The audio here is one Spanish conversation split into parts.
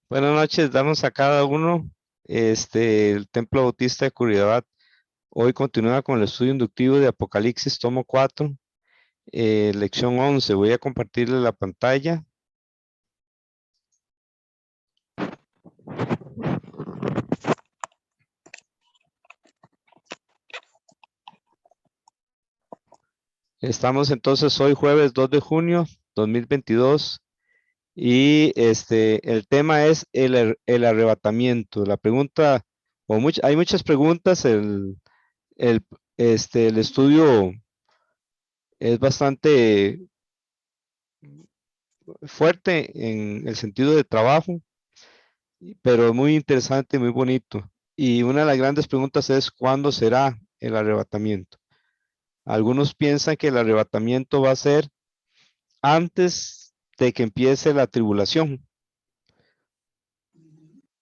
Buenas noches, damos a cada uno. El Templo Bautista de Curridabat hoy continúa con el estudio inductivo de Apocalipsis, tomo 4, lección 11. Voy a compartirle la pantalla. Estamos entonces hoy jueves 2 de junio 2022 y el tema es el arrebatamiento. La pregunta, hay muchas preguntas, el, el estudio es bastante fuerte en el sentido de trabajo, pero muy interesante, muy bonito. Y una de las grandes preguntas es, ¿cuándo será el arrebatamiento? Algunos piensan que el arrebatamiento va a ser antes de que empiece la tribulación.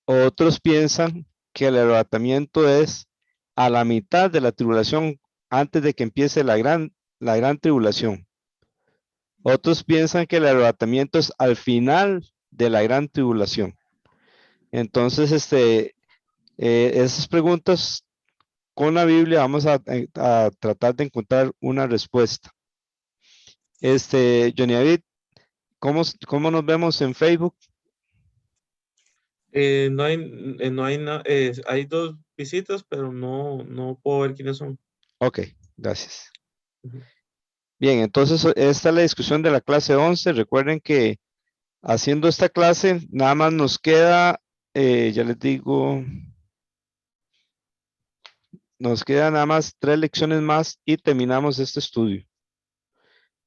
Otros piensan que el arrebatamiento es a la mitad de la tribulación, antes de que empiece la gran tribulación. Otros piensan que el arrebatamiento es al final de la gran tribulación. Entonces, esas preguntas con la Biblia vamos a tratar de encontrar una respuesta. Johnny David, ¿cómo nos vemos en Facebook? Hay dos visitas, pero no puedo ver quiénes son. Ok, gracias. Bien, entonces esta es la discusión de la clase 11. Recuerden que haciendo esta clase nada más nos queda, ya les digo, nos quedan nada más 3 lecciones más y terminamos este estudio.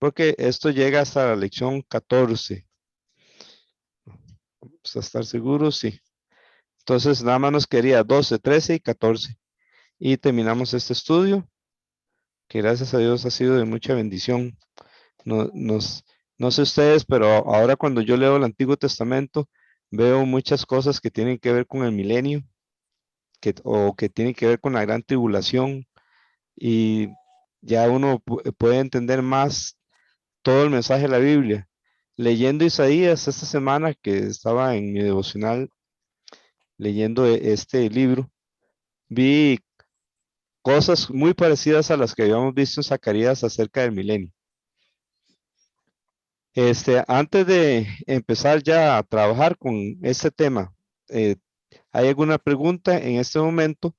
Porque esto llega hasta la lección 14. Vamos a estar seguros, sí. Entonces nada más nos quedaría 12, 13 y 14. Y terminamos este estudio, que gracias a Dios ha sido de mucha bendición. No sé ustedes, pero ahora cuando yo leo el Antiguo Testamento, veo muchas cosas que tienen que ver con el milenio, o que tienen que ver con la gran tribulación, y ya uno puede entender más todo el mensaje de la Biblia. Leyendo Isaías esta semana, que estaba en mi devocional leyendo este libro, vi cosas muy parecidas a las que habíamos visto en Zacarías acerca del milenio. Antes de empezar ya a trabajar con este tema, ¿hay alguna pregunta en este momento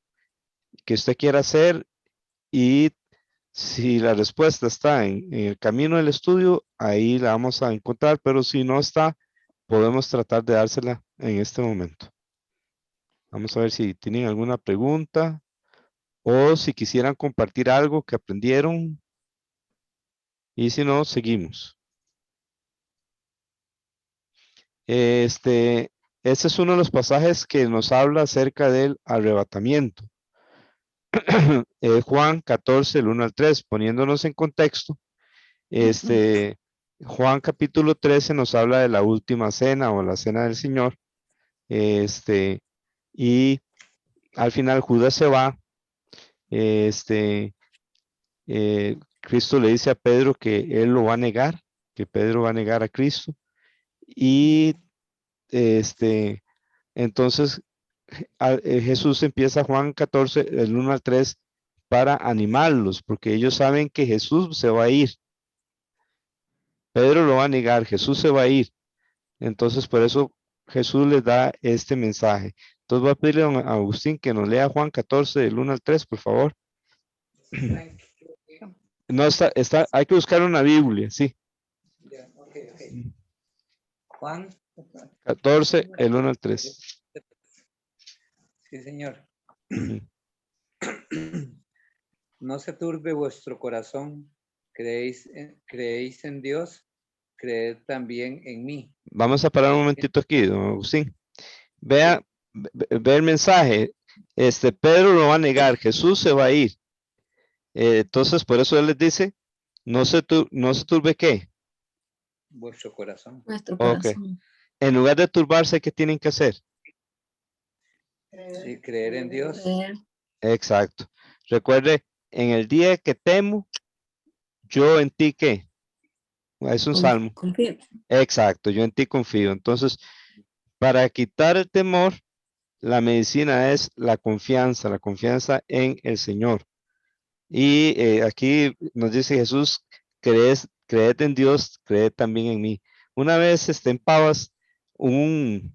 que usted quiera hacer? Y si la respuesta está en el camino del estudio, ahí la vamos a encontrar, pero si no está, podemos tratar de dársela en este momento. Vamos a ver si tienen alguna pregunta o si quisieran compartir algo que aprendieron, y si no, seguimos. Este es uno de los pasajes que nos habla acerca del arrebatamiento. Juan 14, el 1 al 3, poniéndonos en contexto. Juan capítulo 13 nos habla de la última cena o la cena del Señor. Y al final Judas se va. Cristo le dice a Pedro que él lo va a negar, que Pedro va a negar a Cristo. Y entonces Jesús empieza Juan 14, el 1 al 3, para animarlos, porque ellos saben que Jesús se va a ir. Pedro lo va a negar, Jesús se va a ir. Entonces, por eso Jesús les da este mensaje. Entonces, voy a pedirle a Agustín que nos lea Juan 14, del 1 al 3, por favor. No hay que buscar una Biblia, sí. Juan 14, el 1 al 3. Sí, señor. No se turbe vuestro corazón. Creéis en Dios, creed también en mí. Vamos a parar un momentito aquí, don Agustín. Ve el mensaje. Pedro lo va a negar, Jesús se va a ir. Entonces, por eso él les dice, no se turbe ¿qué? Vuestro corazón. Nuestro Okay. corazón. En lugar de turbarse, ¿qué tienen que hacer? Sí, creer en Dios. Creer. Exacto. Recuerde, en el día que temo, yo en ti ¿qué? Es un salmo. Confío. Exacto, yo en ti confío. Entonces, para quitar el temor, la medicina es la confianza en el Señor. Y aquí nos dice Jesús, creed en Dios, creed también en mí. Una vez en Pavas, un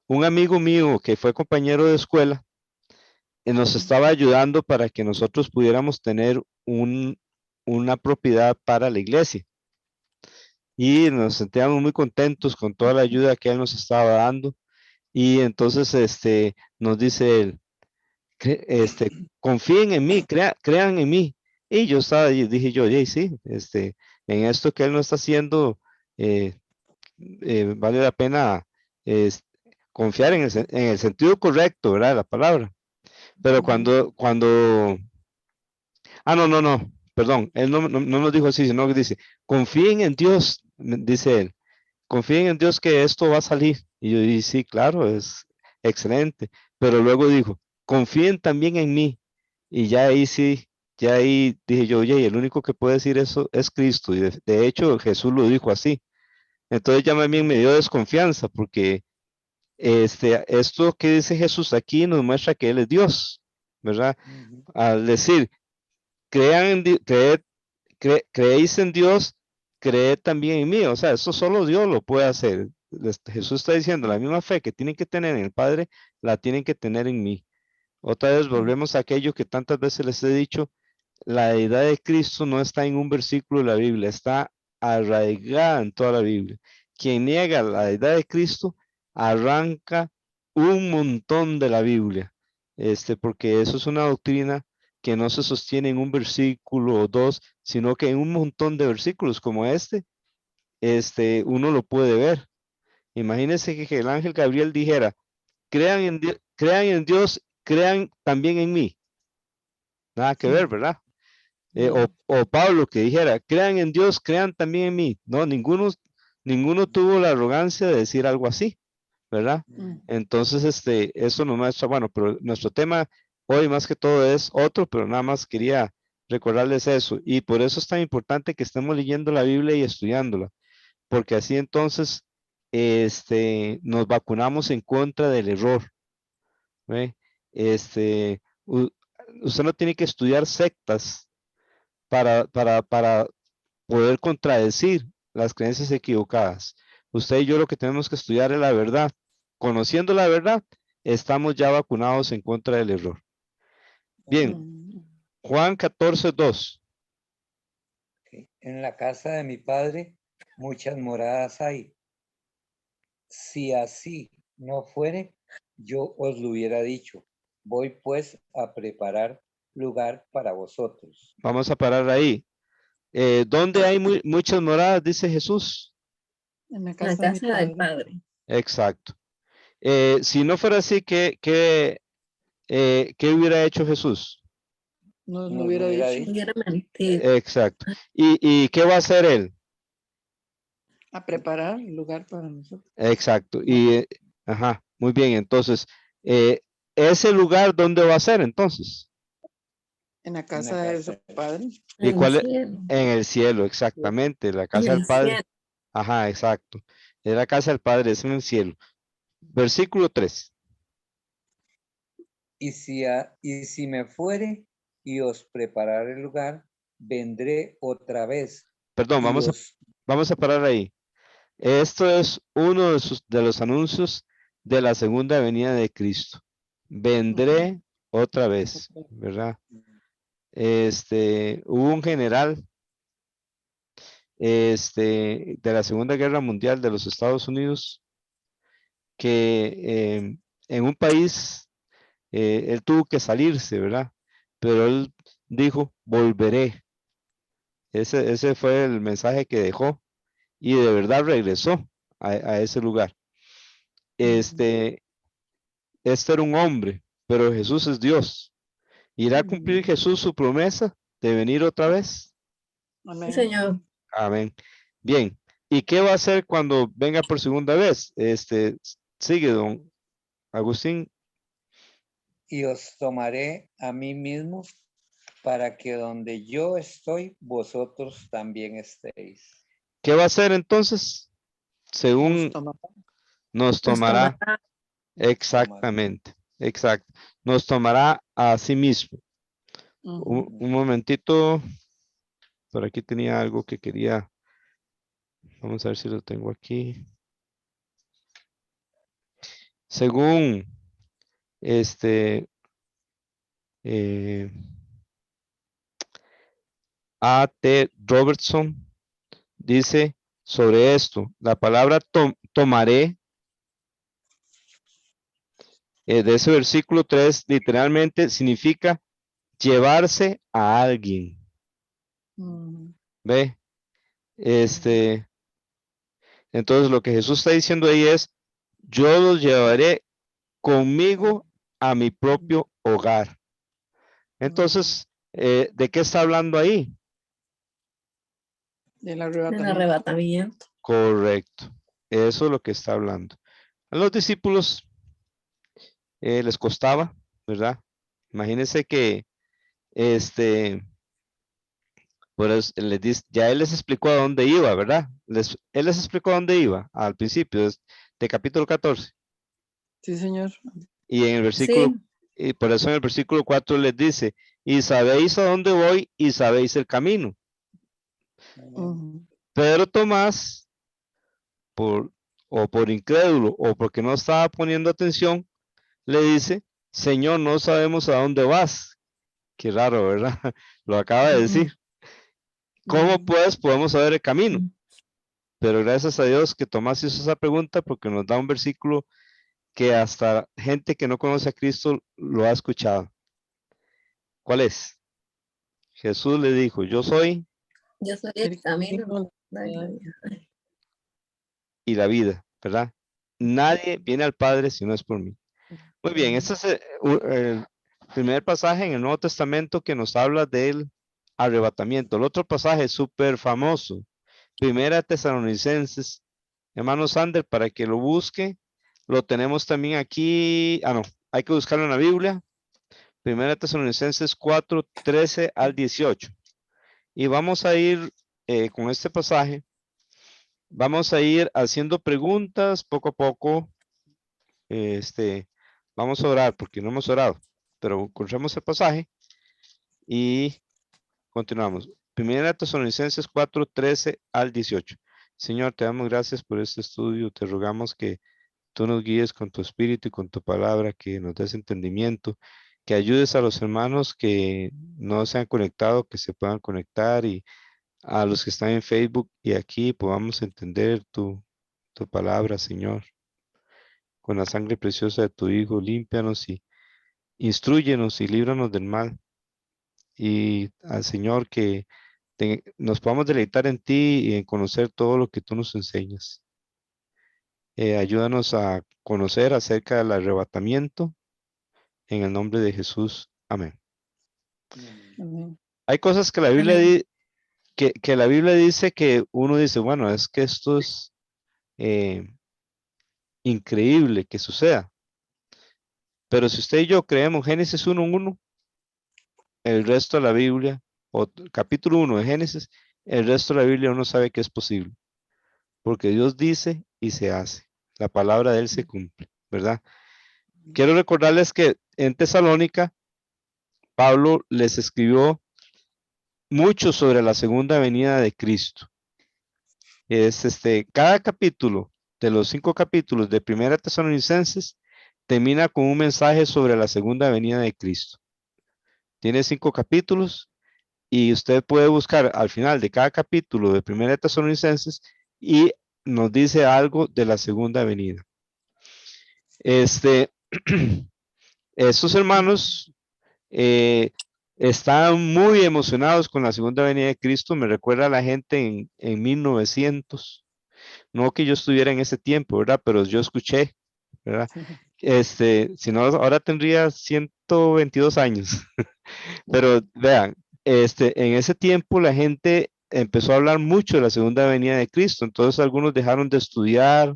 amigo mío que fue compañero de escuela, nos estaba ayudando para que nosotros pudiéramos tener una propiedad para la iglesia. Y nos sentíamos muy contentos con toda la ayuda que él nos estaba dando. Y entonces nos dice él, confíen en mí, crean en mí. Y yo estaba, y dije yo, "Yey, sí, en esto que él no está haciendo, eh, vale la pena es, confiar en el sentido correcto, ¿verdad? La palabra. Pero no, perdón, él no nos dijo así, sino que dice, confíen en Dios, dice él, confíen en Dios que esto va a salir. Y yo dije, sí, claro, es excelente. Pero luego dijo, confíen también en mí. Y ya ahí sí, ya ahí dije yo, oye, el único que puede decir eso es Cristo. Y de hecho Jesús lo dijo así. Entonces ya también me dio desconfianza porque esto que dice Jesús aquí nos muestra que Él es Dios, ¿verdad? Al decir, crean en creéis en Dios, creed también en mí. O sea, eso solo Dios lo puede hacer. Jesús está diciendo, la misma fe que tienen que tener en el Padre, la tienen que tener en mí. Otra vez volvemos a aquello que tantas veces les he dicho, la deidad de Cristo no está en un versículo de la Biblia, está arraigada en toda la Biblia. Quien niega la deidad de Cristo arranca un montón de la Biblia, porque eso es una doctrina que no se sostiene en un versículo o dos, sino que en un montón de versículos como uno lo puede ver. Imagínense que el ángel Gabriel dijera, crean en Dios, crean también en mí. Nada que ver, ¿verdad? O Pablo que dijera, crean en Dios, crean también en mí. No, ninguno tuvo la arrogancia de decir algo así, ¿verdad? Entonces, eso nos muestra, bueno, pero nuestro tema hoy más que todo es otro, pero nada más quería recordarles eso. Y por eso es tan importante que estemos leyendo la Biblia y estudiándola, porque así entonces, nos vacunamos en contra del error, ¿ve? U- Usted no tiene que estudiar sectas para poder contradecir las creencias equivocadas. Usted y yo lo que tenemos que estudiar es la verdad. Conociendo la verdad, estamos ya vacunados en contra del error. Bien, Juan 14:2. En la casa de mi padre muchas moradas hay. Si así no fuere, yo os lo hubiera dicho. Voy pues a preparar lugar para vosotros. Vamos a parar ahí. ¿Dónde hay muchas moradas? Dice Jesús. En la La casa de mi casa del padre. Padre. Exacto. Si no fuera así, ¿qué hubiera hecho Jesús? Nos lo Nos hubiera dicho. dicho. Hubiera mentido. Exacto. ¿Y qué va a hacer él? A preparar lugar para nosotros. Exacto. Ajá, muy bien. Entonces, ese lugar, ¿dónde va a ser entonces? En la casa de su padre. ¿Y En el cuál es? cielo. En el cielo, exactamente. La En casa del el Padre. cielo. Ajá, exacto. Es la casa del Padre, es en el cielo. Versículo 3. Y si me fuere y os prepararé el lugar, vendré otra vez. Perdón, y os vamos a parar ahí. Esto es uno de los anuncios de la segunda venida de Cristo. Vendré otra vez, ¿verdad? Hubo un general de la Segunda Guerra Mundial de los Estados Unidos que en un país él tuvo que salirse, ¿verdad? Pero él dijo, volveré. Ese fue el mensaje que dejó y de verdad regresó a ese lugar. Este era un hombre, pero Jesús es Dios. ¿Irá a cumplir Jesús su promesa de venir otra vez? Sí, Amén. Señor. Amén. Bien. ¿Y qué va a hacer cuando venga por segunda vez? Sigue, don Agustín. y os tomaré a mí mismo para que donde yo estoy, vosotros también estéis. ¿Qué va a hacer entonces? Según Nos toma- nos Nos tomará, tomará. exactamente, exacto, nos tomará a sí mismo. Ujú. Un momentito, por aquí tenía algo que quería, vamos a ver si lo tengo aquí. Según eh, A.T. Robertson dice sobre esto, la palabra tomaré de ese versículo 3 literalmente significa llevarse a alguien. Ujú. ¿Ve? Entonces lo que Jesús está diciendo ahí es, yo los llevaré conmigo a mi propio hogar. Entonces, ¿de qué está hablando ahí? Del Del arrebatamiento. arrebatamiento. Correcto. Eso es lo que está hablando. A los discípulos les costaba, ¿verdad? Imagínense que pues ya él les explicó a dónde iba, ¿verdad? Él les explicó a dónde iba al principio de capítulo 14. Sí, señor. Y en el versículo, Sí, y por eso en el versículo 4 les dice, y sabéis a dónde voy y sabéis el camino. Ujú. Pedro Tomás, por incrédulo o porque no estaba poniendo atención, le dice, Señor, no sabemos a dónde vas. Qué raro, ¿verdad? Lo acaba de decir. ¿Cómo Ujú. pues podemos saber el camino? mm, Pero gracias a Dios que Tomás hizo esa pregunta porque nos da un versículo que hasta gente que no conoce a Cristo lo ha escuchado. ¿Cuál es? Jesús le dijo, yo soy yo soy El el camino. camino, la la vida. y la vida, ¿verdad? Nadie viene al Padre si no es por mí. Muy bien, Ujú. este es el primer pasaje en el Nuevo Testamento que nos habla del arrebatamiento. El otro pasaje súper famoso, Primera Tesalonicenses, hermano Sander, para que lo busque, lo tenemos también aquí, no, hay que buscarlo en la Biblia, Primera Tesalonicenses 4, 13 al 18. Y vamos a ir con este pasaje, vamos a ir haciendo preguntas poco a poco, vamos a orar porque no hemos orado, pero encontramos el pasaje y continuamos. Primera Tesalonicenses 4, 13 al 18. Señor, te damos gracias por este estudio, te rogamos que tú nos guíes con tu espíritu y con tu palabra, que nos des entendimiento, que ayudes a los hermanos que no se han conectado, que se puedan conectar y a los que están en Facebook y aquí podamos entender tu palabra, Señor. Con la sangre preciosa de tu Hijo, límpianos y instrúyenos y líbranos del mal. Y al Señor que nos podamos deleitar en ti y en conocer todo lo que tú nos enseñas. Ayúdanos a conocer acerca del arrebatamiento en el nombre de Jesús. Amén. Amén. Hay cosas que la Biblia, Amén. que la Biblia dice que uno dice, bueno, es que esto es increíble que suceda. Pero si usted y yo creemos Génesis 1:1, el resto de la Biblia, o capítulo 1 de Génesis, el resto de la Biblia uno sabe que es posible. Porque Dios dice y se hace. La palabra de Él se cumple, ¿verdad? Quiero recordarles que en Tesalónica, Pablo les escribió mucho sobre la segunda venida de Cristo. Es cada capítulo de los 5 capítulos de Primera Tesalonicenses termina con un mensaje sobre la segunda venida de Cristo. Tiene 5 capítulos y usted puede buscar al final de cada capítulo de Primera Tesalonicenses y nos dice algo de la segunda venida. Estos hermanos están muy emocionados con la segunda venida de Cristo. Me recuerda a la gente en 1900. No que yo estuviera en ese tiempo, ¿verdad? Pero yo escuché, ¿verdad? Si no, ahora tendría 122 años. Pero vean, en ese tiempo la gente empezó a hablar mucho de la segunda venida de Cristo. Entonces algunos dejaron de estudiar,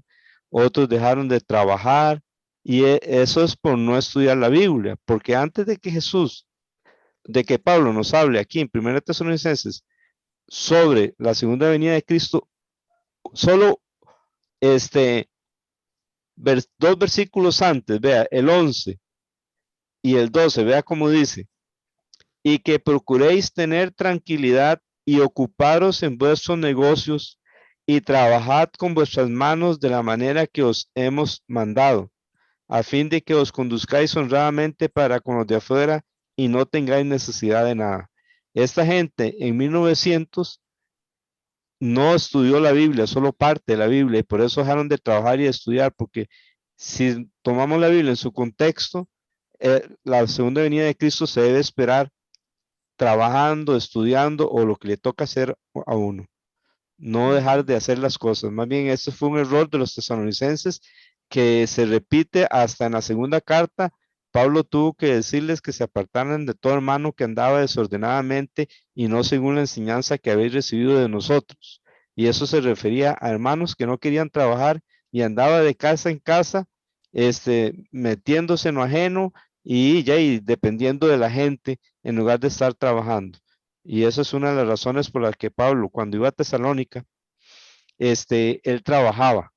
otros dejaron de trabajar. Y eso es por no estudiar la Biblia, porque antes de que Pablo nos hable aquí en 1 Tesalonicenses sobre la segunda venida de Cristo, solo dos versículos antes, vea, el 11 y el 12, vea cómo dice, y que procuréis tener tranquilidad y ocuparos en vuestros negocios y trabajad con vuestras manos de la manera que os hemos mandado, a fin de que os conduzcáis honradamente para con los de afuera y no tengáis necesidad de nada. Esta gente en 1900 no estudió la Biblia, solo parte de la Biblia, y por eso dejaron de trabajar y de estudiar, porque si tomamos la Biblia en su contexto, la segunda venida de Cristo se debe esperar trabajando, estudiando o lo que le toca hacer a uno. No dejar de hacer las cosas. Más bien, este fue un error de los tesalonicenses que se repite hasta en la segunda carta. Pablo tuvo que decirles que se apartaran de todo hermano que andaba desordenadamente y no según la enseñanza que habéis recibido de nosotros. Y eso se refería a hermanos que no querían trabajar y andaba de casa en casa, metiéndose en lo ajeno y dependiendo de la gente en lugar de estar trabajando. Y esa es una de las razones por las que Pablo, cuando iba a Tesalónica, él trabajaba,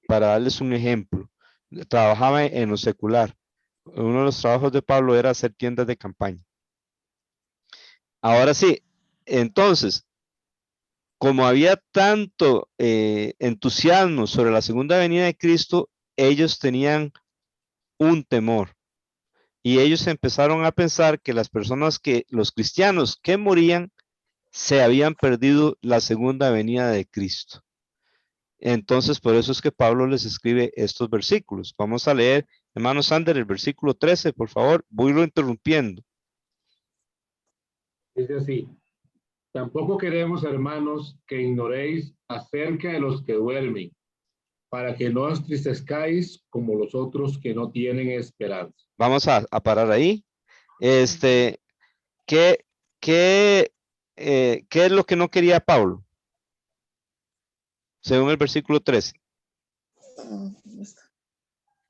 para darles un ejemplo, trabajaba en lo secular. Uno de los trabajos de Pablo era hacer tiendas de campaña. Ahora sí, entonces, como había tanto entusiasmo sobre la segunda venida de Cristo, ellos tenían un temor. Y ellos empezaron a pensar que los cristianos que morían, se habían perdido la segunda venida de Cristo. Entonces, por eso es que Pablo les escribe estos versículos. Vamos a leer, hermano Sander, el versículo 13, por favor. Voy lo interrumpiendo. Dice así: tampoco queremos, hermanos, que ignoréis acerca de los que duermen, para que no os entristezcáis como los otros que no tienen esperanza. Vamos a parar ahí. ¿Qué es lo que no quería Pablo? Según el versículo 13.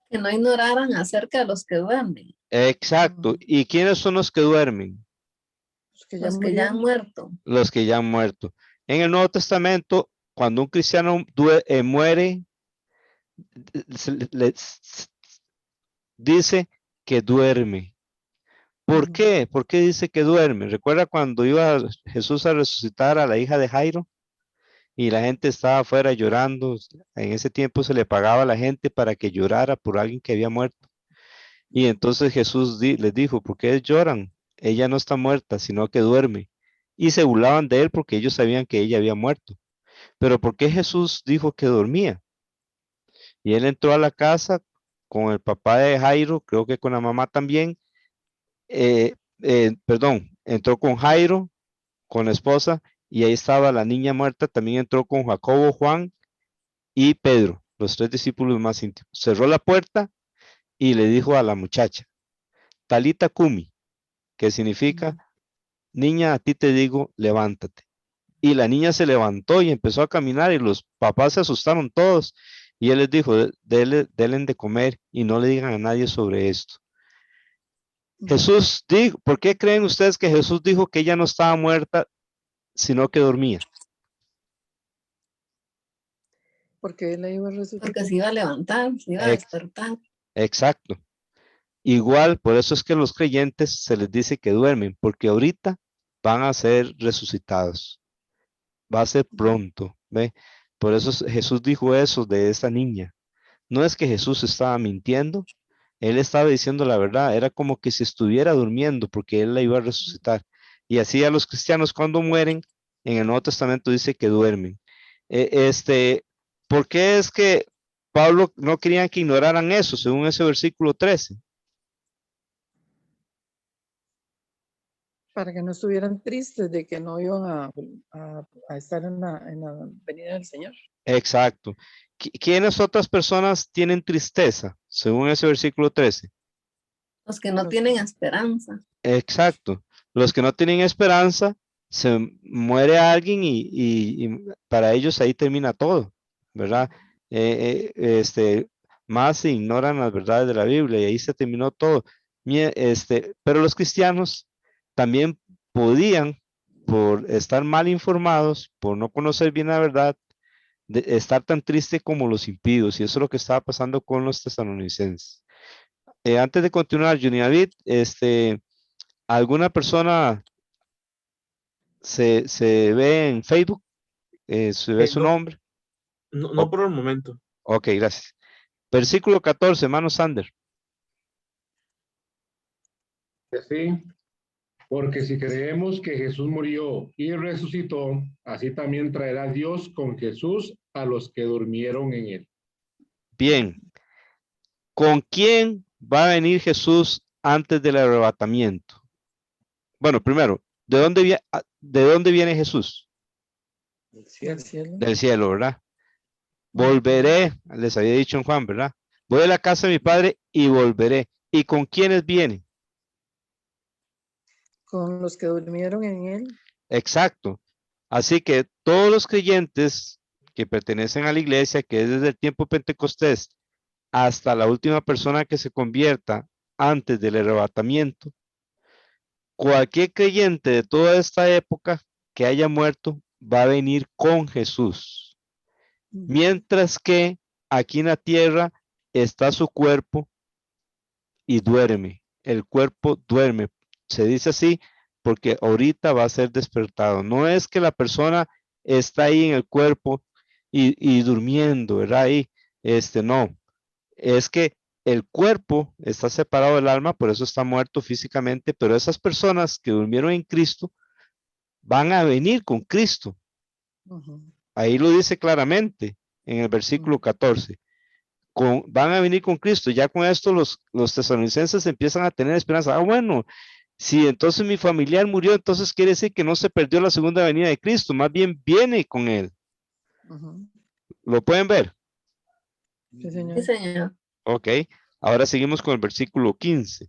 Que no ignoraran acerca de los que duermen. Exacto. ¿Y quiénes son los que duermen? Los que ya han muerto. Los que ya han muerto. En el Nuevo Testamento, cuando un cristiano muere, dice que duerme. ¿Por qué? ¿Por qué dice que duerme? ¿Recuerda cuando iba Jesús a resucitar a la hija de Jairo? Y la gente estaba afuera llorando. En ese tiempo se le pagaba a la gente para que llorara por alguien que había muerto. Y entonces Jesús les dijo, ¿por qué lloran? Ella no está muerta, sino que duerme. Y se burlaban de él porque ellos sabían que ella había muerto. Pero ¿por qué Jesús dijo que dormía? Y él entró a la casa con el papá de Jairo, creo que con la mamá también. Entró con Jairo, con la esposa, y ahí estaba la niña muerta. También entró con Jacobo, Juan y Pedro, los tres discípulos más íntimos. Cerró la puerta y le dijo a la muchacha, Talita Kumi, que significa, niña, a ti te digo, levántate. Y la niña se levantó y empezó a caminar y los papás se asustaron todos. Y él les dijo, denle de comer y no le digan a nadie sobre esto. Jesús dijo, ¿por qué creen ustedes que Jesús dijo que ella no estaba muerta, sino que dormía? Porque él la iba a resucitar. Porque se iba a levantar, se iba a despertar. Exacto. Igual, por eso es que los creyentes se les dice que duermen, porque ahorita van a ser resucitados. Va a ser pronto, ¿ve? Por eso Jesús dijo eso de esta niña. No es que Jesús estaba mintiendo, él estaba diciendo la verdad, era como que si estuviera durmiendo porque él la iba a resucitar. Y así a los cristianos cuando mueren, en el Nuevo Testamento dice que duermen. ¿Por qué es que Pablo no querían que ignoraran eso, según ese versículo 13? Para que no estuvieran tristes de que no iban a estar en la venida del Señor. Exacto. ¿Quiénes otras personas tienen tristeza, según ese versículo 13? Los que no tienen esperanza. Exacto. Los que no tienen esperanza, se muere alguien y para ellos ahí termina todo, ¿verdad? Más se ignoran las verdades de la Biblia y ahí se terminó todo. Pero los cristianos también podían, por estar mal informados, por no conocer bien la verdad, de estar tan triste como los impíos, y eso es lo que estaba pasando con los tesalonicenses. Antes de continuar, Junior, ¿alguna persona se ve en Facebook? ¿Se ve su No, nombre? no por el momento. Ok, gracias. Versículo 14, hermano Sander. Sí, porque si creemos que Jesús murió y resucitó, así también traerá Dios con Jesús a los que durmieron en él. Bien. ¿Con quién va a venir Jesús antes del arrebatamiento? Bueno, primero, ¿de dónde viene Jesús? Del Del cielo. cielo. Del cielo, ¿verdad? Volveré, les había dicho en Juan, ¿verdad? Voy a la casa de mi padre y volveré. ¿Y con quiénes viene? Con los que durmieron en él. Exacto. Así que todos los creyentes que pertenecen a la iglesia, que es desde el tiempo Pentecostés hasta la última persona que se convierta antes del arrebatamiento, cualquier creyente de toda esta época que haya muerto va a venir con Jesús. Mientras que aquí en la tierra está su cuerpo y duerme. El cuerpo duerme. Se dice así porque ahorita va a ser despertado. No es que la persona está ahí en el cuerpo y durmiendo, ¿verdad? Ahí, no. Es que el cuerpo está separado del alma, por eso está muerto físicamente, pero esas personas que durmieron en Cristo van a venir con Cristo. Ahí lo dice claramente en el versículo 14. Van a venir con Cristo. Ya con esto los tesalonicenses empiezan a tener esperanza. Bueno, si entonces mi familiar murió, entonces quiere decir que no se perdió la segunda venida de Cristo, más bien viene con él. ¿Lo pueden ver? Sí, señor. Sí, señor. Ok. Ahora seguimos con el versículo 15.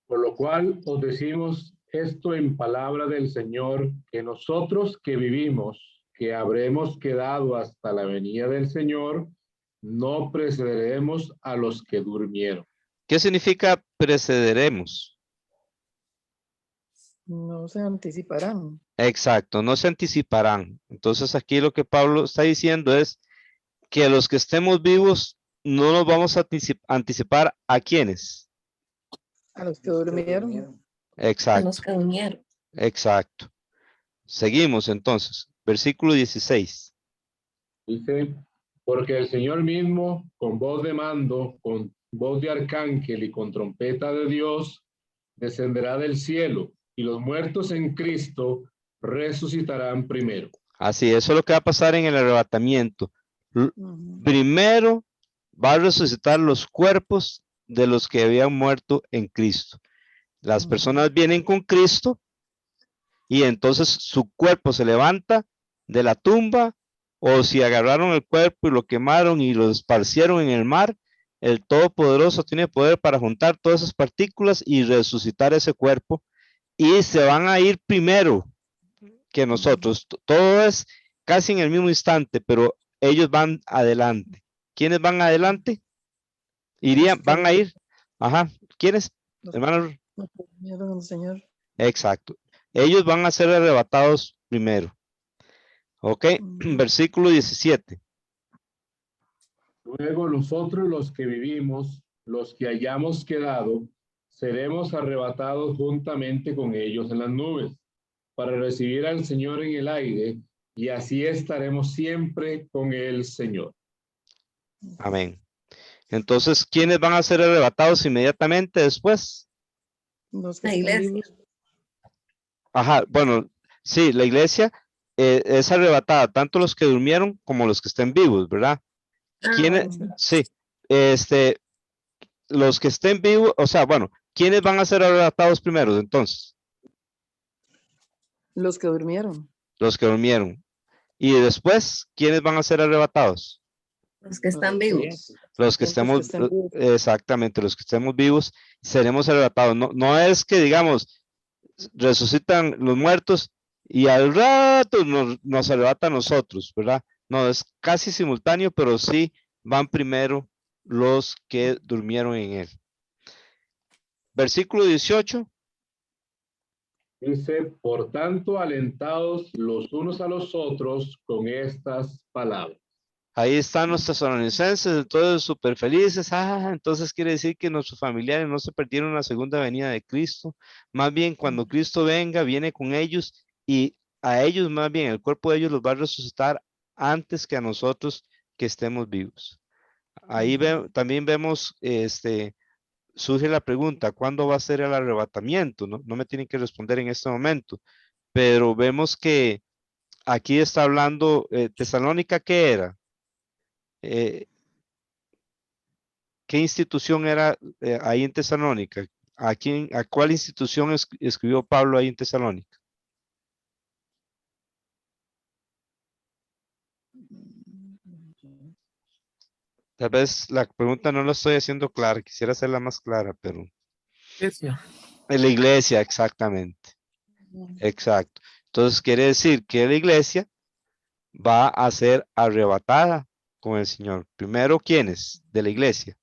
Por lo cual os decimos esto en palabra del Señor, que nosotros que vivimos, que habremos quedado hasta la venida del Señor, no precederemos a los que durmieron. ¿Qué significa precederemos? No se anticiparán. Exacto, no se anticiparán. Entonces aquí lo que Pablo está diciendo es que los que estemos vivos no nos vamos a anticipar a quiénes. A los que durmieron. A los Exacto, que durmieron. exacto. Seguimos entonces, versículo 16. Dice, porque el Señor mismo, con voz de mando, con voz de arcángel y con trompeta de Dios, descenderá del cielo, y los muertos en Cristo resucitarán primero. Así, eso es lo que va a pasar en el arrebatamiento. Primero va a resucitar los cuerpos de los que habían muerto en Cristo. Las personas vienen con Cristo y entonces su cuerpo se levanta de la tumba, o si agarraron el cuerpo y lo quemaron y lo esparcieron en el mar, el Todopoderoso tiene poder para juntar todas esas partículas y resucitar ese cuerpo, y se van a ir primero que nosotros. Todo es casi en el mismo instante, pero ellos van adelante. ¿Quiénes van adelante? Van a ir. Ajá. ¿Quiénes? Hermanos. Los que durmieron al Señor. Exacto. Ellos van a ser arrebatados primero. Ok. Versículo 17. Luego nosotros los que vivimos, los que hayamos quedado, seremos arrebatados juntamente con ellos en las nubes, para recibir al Señor en el aire, y así estaremos siempre con el Señor. Amén. Entonces, ¿quiénes van a ser arrebatados inmediatamente después? Los que La están iglesia. vivos. Ajá, bueno, sí, la iglesia es arrebatada, tanto los que durmieron como los que estén vivos, ¿verdad? ¿Quiénes? Bueno, Sí, los que estén vivos, o sea, bueno, ¿quiénes van a ser arrebatados primero entonces? Los que durmieron. Los que durmieron. Y después, ¿quiénes van a ser arrebatados? los que están vivos. Los que estemos, exactamente, los que estemos vivos, seremos arrebatados. No es que, digamos, resucitan los muertos y al rato nos arrebata a nosotros, ¿verdad? No, es casi simultáneo, pero sí van primero los que durmieron en él. Versículo 18. Dice, por tanto, alentados los unos a los otros con estas palabras. Ahí están los tesalonicenses, todos súper felices. Entonces quiere decir que nuestros familiares no se perdieron la segunda venida de Cristo. Más bien, cuando Cristo venga, viene con ellos y a ellos, más bien, el cuerpo de ellos los va a resucitar antes que a nosotros que estemos vivos. Ahí también vemos, surge la pregunta, ¿cuándo va a ser el arrebatamiento? No me tienen que responder en este momento, pero vemos que aquí está hablando, Tesalónica, ¿qué era? ¿Qué institución era ahí en Tesalónica? ¿A cuál institución escribió Pablo ahí en Tesalónica? Tal vez la pregunta no la estoy haciendo clara, quisiera hacerla más clara, pero Iglesia. en la iglesia, exactamente. Exacto. Entonces quiere decir que la iglesia va a ser arrebatada con el Señor. Primero, ¿quiénes? De la iglesia.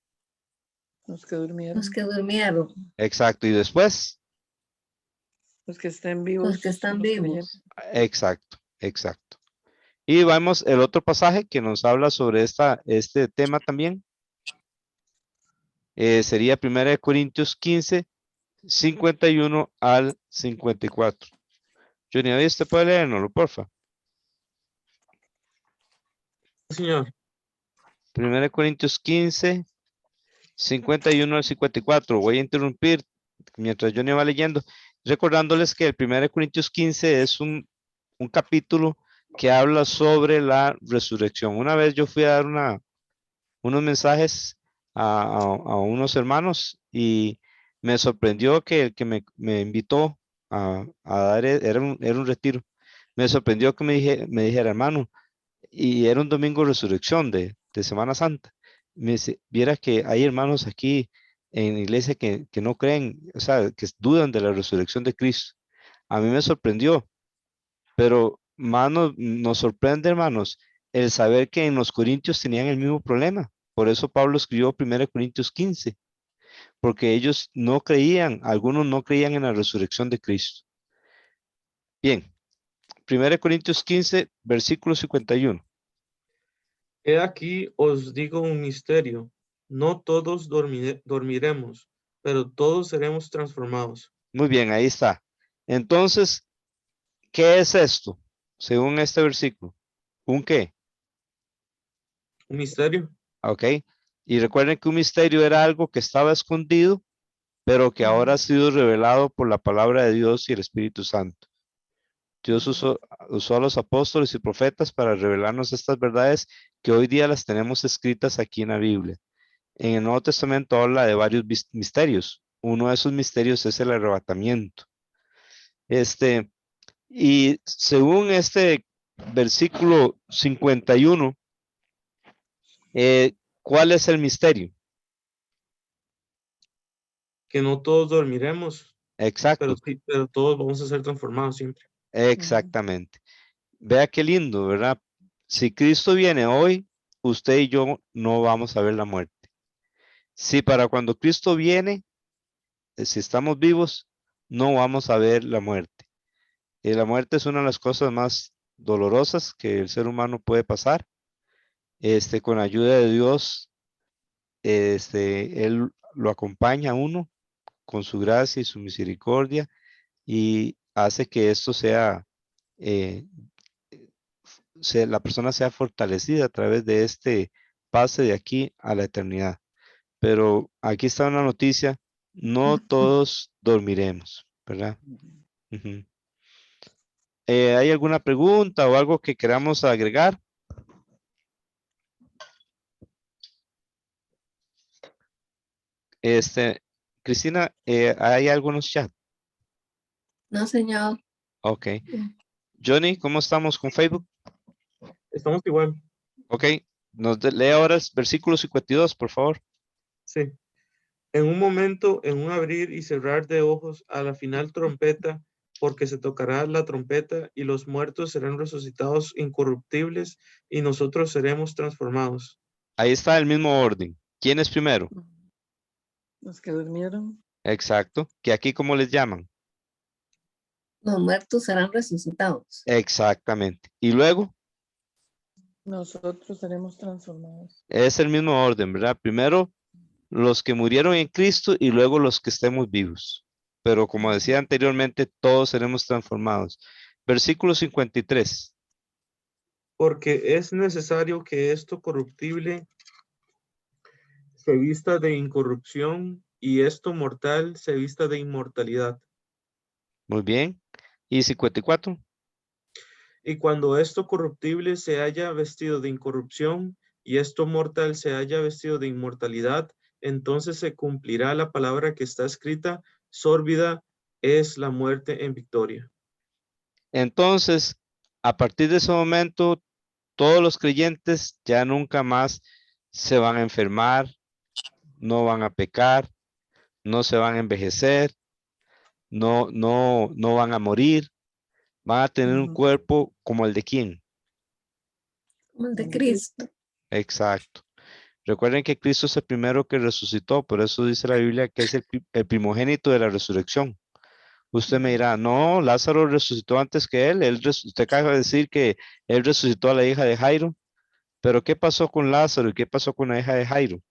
Los que durmieron, Los que durmieron, Exacto. Y después, los que estén vivos, los que están los creyentes. vivos. exacto, exacto. Y vamos el otro pasaje que nos habla sobre este tema también. Sería 1 Corintios 15, 51 al 54. Johnny, ¿ahí usted puede leernoslo, porfa? Señor. 1 Corintios 15, 51 al 54. Voy a interrumpir mientras Johnny va leyendo, recordándoles que el 1 Corintios 15 es un capítulo que habla sobre la resurrección. Una vez yo fui a dar unos mensajes a unos hermanos y me sorprendió que el que me invitó a dar, era un retiro. Me sorprendió que me dijera, hermano, y era un domingo de resurrección de Semana Santa. Me dice, viera que hay hermanos aquí en la iglesia que no creen, o sea, que dudan de la resurrección de Cristo. A mí me sorprendió, pero más nos sorprende, hermanos, el saber que en los Corintios tenían el mismo problema. Por eso Pablo escribió 1 Corintios 15, porque ellos no creían, algunos no creían en la resurrección de Cristo. Bien, 1 Corintios 15, versículo 51. He aquí os digo un misterio. No todos dormiremos, pero todos seremos transformados. Muy bien, ahí está. Entonces, ¿qué es esto? Según este versículo. ¿Un qué? Un misterio. Ok. Y recuerden que un misterio era algo que estaba escondido, pero que ahora ha sido revelado por la palabra de Dios y el Espíritu Santo. Dios usó a los apóstoles y profetas para revelarnos estas verdades que hoy día las tenemos escritas aquí en la Biblia. En el Nuevo Testamento habla de varios misterios. Uno de esos misterios es el arrebatamiento. Y según este versículo 51, ¿cuál es el misterio? Que no todos dormiremos, Exacto, pero todos vamos a ser transformados siempre. exactamente. Vea qué lindo, ¿verdad? Si Cristo viene hoy, usted y yo no vamos a ver la muerte. Si para cuando Cristo viene, si estamos vivos, no vamos a ver la muerte. Y la muerte es una de las cosas más dolorosas que el ser humano puede pasar. Con la ayuda de Dios, Él lo acompaña a uno con su gracia y su misericordia y hace que esto eh, la persona sea fortalecida a través de este pase de aquí a la eternidad. Pero aquí está una noticia, no todos dormiremos, ¿verdad? Ujú. ¿Hay alguna pregunta o algo que queramos agregar? Cristina, ¿hay algunos chat? No, señor. Ok. Johnny, ¿cómo estamos con Facebook? Estamos igual. Ok. Lee ahora el versículo 52, por favor. Sí. En un momento, en un abrir y cerrar de ojos, a la final trompeta, porque se tocará la trompeta y los muertos serán resucitados incorruptibles y nosotros seremos transformados. Ahí está el mismo orden. ¿Quién es primero? Los que durmieron, Exacto. ¿Que aquí cómo les llaman? Los muertos serán resucitados. Exactamente. Y luego Nosotros seremos transformados. es el mismo orden, ¿verdad? Primero los que murieron en Cristo y luego los que estemos vivos. Pero como decía anteriormente, todos seremos transformados. Versículo 53. Porque es necesario que esto corruptible se vista de incorrupción y esto mortal se vista de inmortalidad. Muy bien. Y 54. Y cuando esto corruptible se haya vestido de incorrupción y esto mortal se haya vestido de inmortalidad, entonces se cumplirá la palabra que está escrita: sórbida es la muerte en victoria. Entonces, a partir de ese momento, todos los creyentes ya nunca más se van a enfermar, no van a pecar, no se van a envejecer, no van a morir, van a tener un Ujú. cuerpo como el de quién. Como el de El de Cristo. Exacto. Recuerden que Cristo es el primero que resucitó, por eso dice la Biblia que es el primogénito de la resurrección. Usted me dirá, no, Lázaro resucitó antes que él. Usted acaba de decir que él resucitó a la hija de Jairo, pero ¿qué pasó con Lázaro y qué pasó con la hija de Jairo?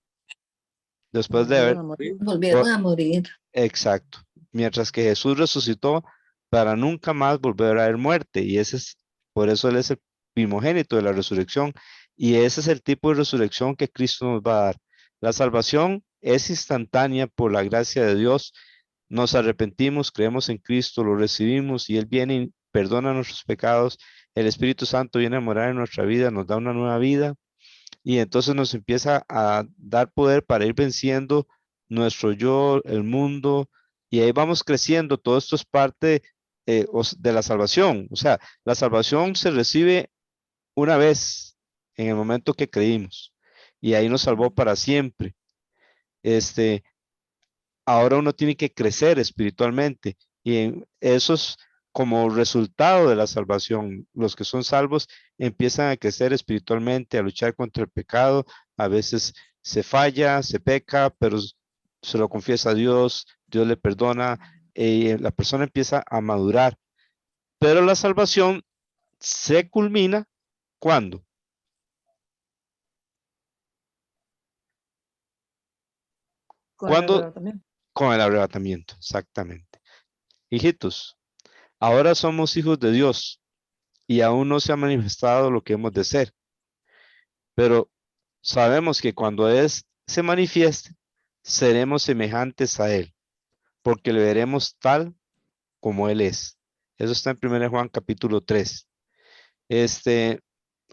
Después de Volvieron haber, a morir. Volvieron a morir. exacto, mientras que Jesús resucitó para nunca más volver a haber muerte, y ese es, por eso él es el primogénito de la resurrección, y ese es el tipo de resurrección que Cristo nos va a dar. La salvación es instantánea por la gracia de Dios. Nos arrepentimos, creemos en Cristo, lo recibimos y Él viene y perdona nuestros pecados. El Espíritu Santo viene a morar en nuestra vida, nos da una nueva vida y entonces nos empieza a dar poder para ir venciendo nuestro yo, el mundo, y ahí vamos creciendo. Todo esto es parte de la salvación. O sea, la salvación se recibe una vez en el momento que creímos y ahí nos salvó para siempre. Este, ahora uno tiene que crecer espiritualmente y eso es como resultado de la salvación. Los que son salvos empiezan a crecer espiritualmente, a luchar contra el pecado. A veces se falla, se peca, pero se lo confiesa a Dios, Dios le perdona y la persona empieza a madurar. Pero la salvación se culmina ¿cuándo? Con el ¿Cuándo? arrebatamiento. Con el arrebatamiento, exactamente. Hijitos, ahora somos hijos de Dios y aún no se ha manifestado lo que hemos de ser, pero sabemos que cuando se manifieste, seremos semejantes a Él, porque le veremos tal como Él es. Eso está en 1 Juan capítulo 3.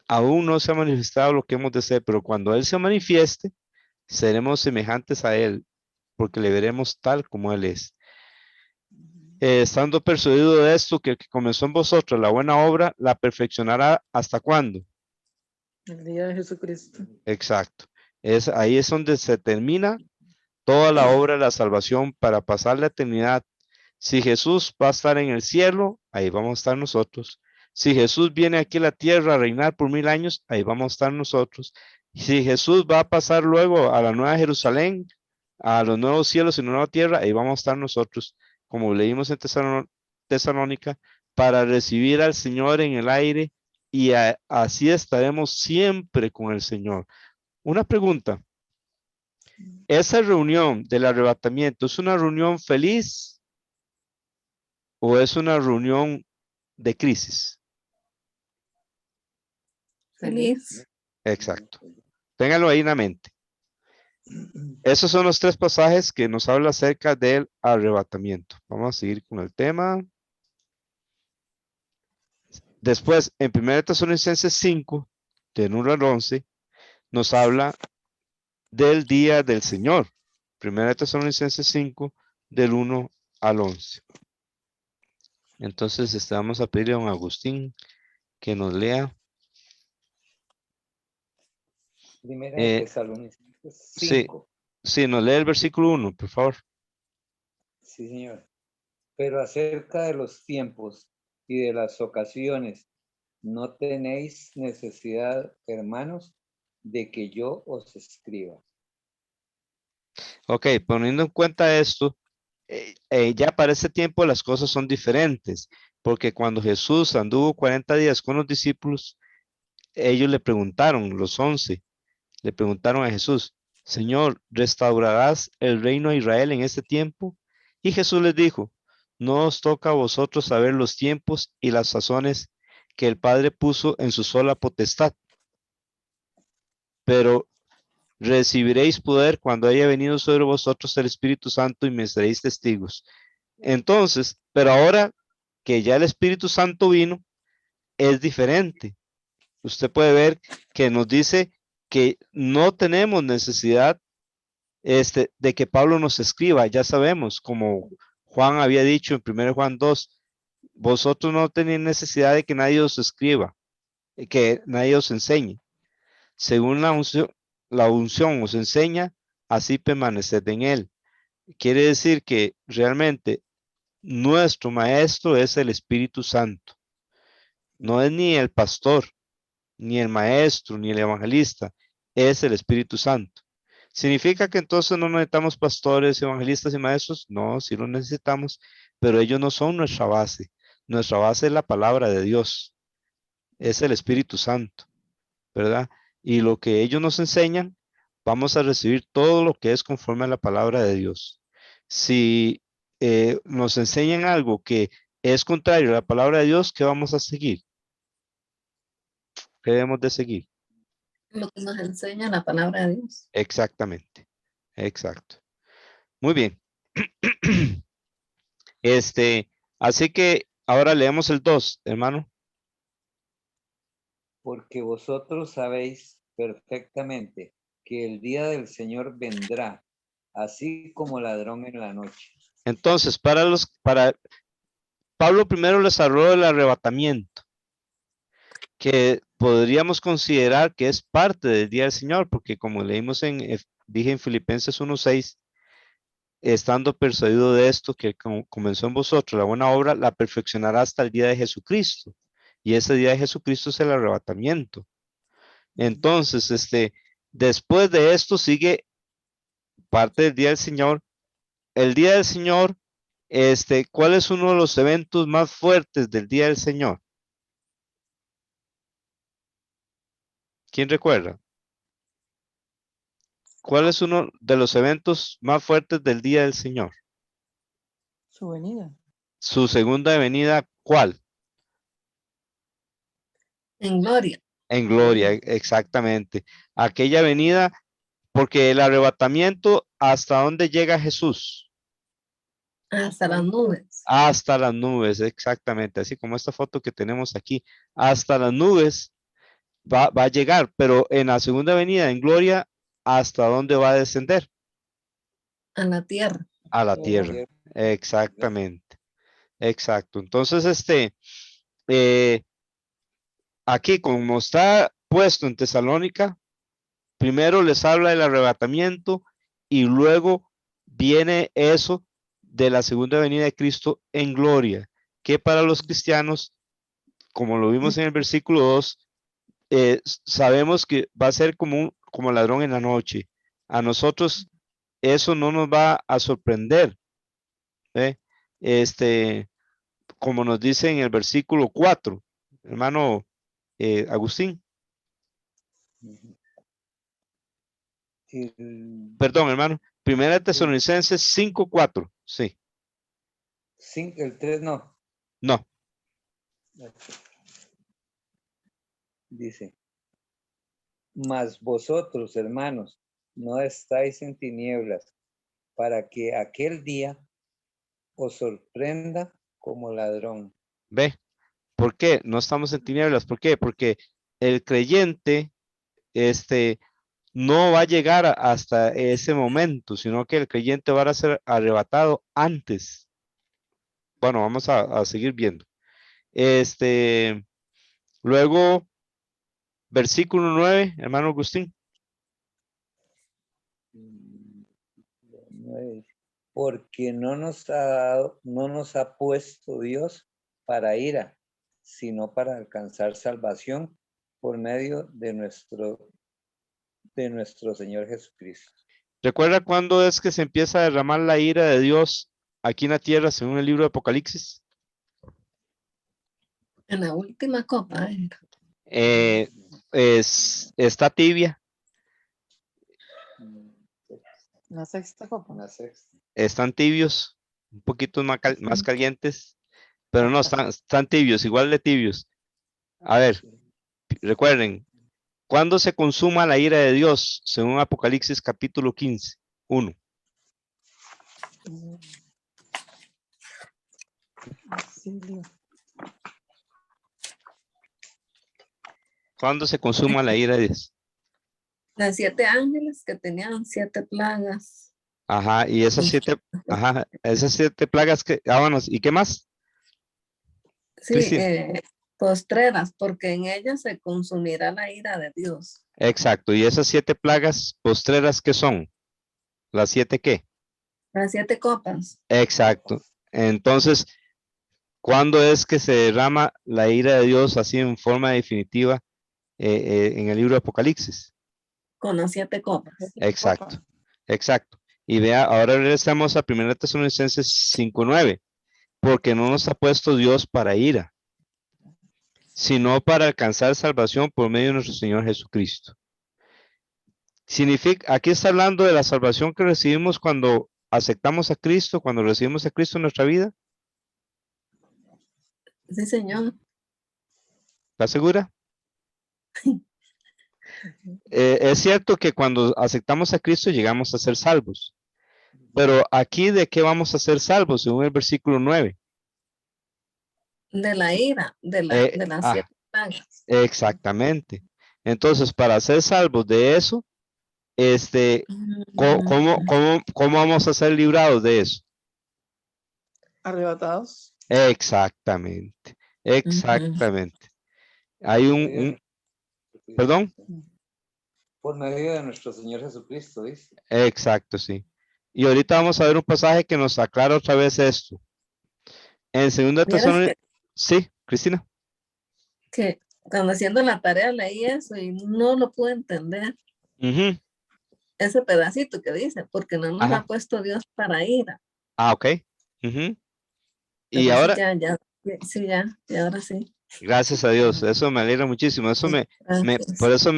Aún no se ha manifestado lo que hemos de ser, pero cuando Él se manifieste, seremos semejantes a Él, porque le veremos tal como Él es. Estando persuadido de esto, que el que comenzó en vosotros la buena obra, la perfeccionará ¿hasta cuándo? El día de Jesucristo. Exacto. Ahí es donde se termina toda la obra de la salvación para pasar la eternidad. Si Jesús va a estar en el cielo, ahí vamos a estar nosotros. Si Jesús viene aquí a la tierra a reinar por 1000 años, ahí vamos a estar nosotros. Si Jesús va a pasar luego a la nueva Jerusalén, a los nuevos cielos y la nueva tierra, ahí vamos a estar nosotros, como leímos en Tesalónica, para recibir al Señor en el aire y así estaremos siempre con el Señor. Una pregunta. ¿Esa reunión del arrebatamiento es una reunión feliz o es una reunión de crisis? Feliz. Exacto. Ténganlo ahí en la mente. Esos son los 3 pasajes que nos habla acerca del arrebatamiento. Vamos a seguir con el tema. Después, en 1 Tesalonicenses 5, del 1 al 11, nos habla del día del Señor. 1 Tesalonicenses 5, del 1 al 11. Entonces, vamos a pedirle a don Agustín que nos lea. Primera de Eh, Tesalonicenses sí, 5. sí, nos lee el versículo 1, por favor. Sí, señor. Pero acerca de los tiempos y de las ocasiones, no tenéis necesidad, hermanos, de que yo os escriba. Ok, poniendo en cuenta esto, ya para ese tiempo las cosas son diferentes. Porque cuando Jesús anduvo 40 días con los discípulos, ellos le preguntaron, los 11, le preguntaron a Jesús, Señor, ¿restaurarás el reino de Israel en este tiempo? Y Jesús les dijo, no os toca a vosotros saber los tiempos y las sazones que el Padre puso en su sola potestad, pero recibiréis poder cuando haya venido sobre vosotros el Espíritu Santo y me seréis testigos. Entonces, pero ahora que ya el Espíritu Santo vino, es diferente. Usted puede ver que nos dice que no tenemos necesidad de que Pablo nos escriba, ya sabemos, como Juan había dicho en 1 Juan 2, vosotros no tenéis necesidad de que nadie os escriba, que nadie os enseñe. Según la unción os enseña, así permaneced en él. Quiere decir que realmente nuestro maestro es el Espíritu Santo. No es ni el pastor, ni el maestro, ni el evangelista, es el Espíritu Santo. ¿Significa que entonces no necesitamos pastores, evangelistas y maestros? No, sí lo necesitamos, pero ellos no son nuestra base. Nuestra base es la palabra de Dios, es el Espíritu Santo, ¿verdad? Y lo que ellos nos enseñan, vamos a recibir todo lo que es conforme a la palabra de Dios. Si nos enseñan algo que es contrario a la palabra de Dios, ¿qué vamos a seguir? ¿Qué debemos de seguir? Lo que nos enseña la palabra de Dios. Exactamente, exacto. Muy bien. Así que ahora leemos el 2, hermano. Porque vosotros sabéis perfectamente que el día del Señor vendrá, así como ladrón en la noche. Entonces, para Pablo primero les habló del arrebatamiento, que podríamos considerar que es parte del día del Señor, porque como leímos dije en Filipenses 1:6, estando persuadido de esto, que comenzó en vosotros la buena obra, la perfeccionará hasta el día de Jesucristo. Y ese día de Jesucristo es el arrebatamiento. Entonces, después de esto sigue parte del día del Señor. El día del Señor, ¿cuál es uno de los eventos más fuertes del día del Señor? ¿Quién recuerda? ¿Cuál es uno de los eventos más fuertes del día del Señor? Su venida. Su segunda venida, ¿cuál? En gloria, En gloria, exactamente. Aquella venida, porque el arrebatamiento, ¿hasta dónde llega Jesús? hasta las nubes. Hasta las nubes, exactamente, así como esta foto que tenemos aquí, hasta las nubes va a llegar, pero en la segunda venida en gloria, ¿hasta dónde va a descender? A la tierra. A la La tierra, tierra. exactamente, exacto. Entonces, aquí como está puesto en Tesalónica, primero les habla del arrebatamiento y luego viene eso de la segunda venida de Cristo en gloria, que para los cristianos, como lo vimos en el versículo 2, sabemos que va a ser como ladrón en la noche. A nosotros eso no nos va a sorprender, ¿eh? Como nos dice en el versículo 4, hermano Agustín, perdón, hermano, Primera Tesalonicenses 5:4, sí, El 3 no. no, Dice, mas vosotros, hermanos, no estáis en tinieblas, para que aquel día os sorprenda como ladrón. ve, ¿por qué? No estamos en tinieblas, ¿por qué? Porque el creyente, no va a llegar hasta ese momento, sino que el creyente va a ser arrebatado antes. Bueno, vamos a seguir viendo. Luego, versículo 9, hermano Agustín. Porque no nos ha puesto Dios para ira, sino para alcanzar salvación por medio de nuestro Señor Jesucristo. ¿Recuerda cuándo es que se empieza a derramar la ira de Dios aquí en la tierra según el libro de Apocalipsis? En la última copa. Está tibia, La sexta copa. Una sexta. están tibios, un poquito más calientes, pero no, están tibios, igual de tibios. A ver, recuerden, ¿cuándo se consuma la ira de Dios? Según Apocalipsis capítulo 15, 1. Auxilio. ¿Cuándo se consuma la ira de Dios? Las 7 ángeles que tenían 7 plagas. Ajá, y esas 7, ajá, esas 7 plagas que, vámonos, ¿y qué más? Sí, Cristina. postreras, porque en ellas se consumirá la ira de Dios. Exacto, y esas 7 plagas postreras, ¿qué son? ¿Las 7 qué? Las 7 copas. Exacto. Entonces, ¿cuándo es que se derrama la ira de Dios así en forma definitiva en el libro de Apocalipsis? Con las 7 copas. Exacto, exacto. Y vea, ahora regresamos a 1 Tesalonicenses 5:9, porque no nos ha puesto Dios para ira, sino para alcanzar salvación por medio de nuestro Señor Jesucristo. Significa, aquí está hablando de la salvación que recibimos cuando aceptamos a Cristo, cuando recibimos a Cristo en nuestra vida. Sí, Señor. ¿Está segura? Es cierto que cuando aceptamos a Cristo llegamos a ser salvos, pero aquí ¿de qué vamos a ser salvos? Según el versículo 9. De la ira, de las 7 plagas. Exactamente. Entonces, para ser salvos de eso, ¿cómo vamos a ser librados de eso? Arrebatados. Exactamente, exactamente. Hay perdón, Por medio de nuestro Señor Jesucristo, dice. exacto, sí. Y ahorita vamos a ver un pasaje que nos aclara otra vez esto. En 2 Vieras sí, Cristina. que cuando haciendo la tarea leí eso y no lo pude entender. Ujú, Ese pedacito que dice, porque no nos ajá. ha puesto Dios para ira. Ok. Ujú. Y Pero sí, ahora, sí, ya, y ahora sí. gracias a Dios, eso me alegra muchísimo. Eso por Gracias. eso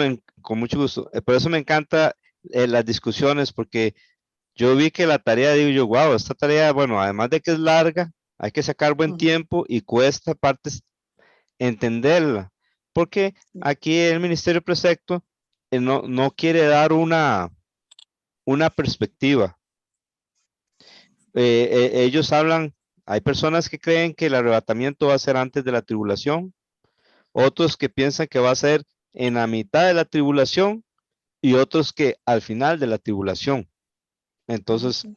con mucho gusto, por eso me encanta las discusiones, porque yo vi que la tarea, digo yo, wow, esta tarea, bueno, además de que es larga, hay que sacar buen tiempo y cuesta partes entenderla, porque aquí el Ministerio Precepto no quiere dar una perspectiva. Ellos hablan, hay personas que creen que el arrebatamiento va a ser antes de la tribulación, otros que piensan que va a ser en la mitad de la tribulación y otros que al final de la tribulación. Entonces,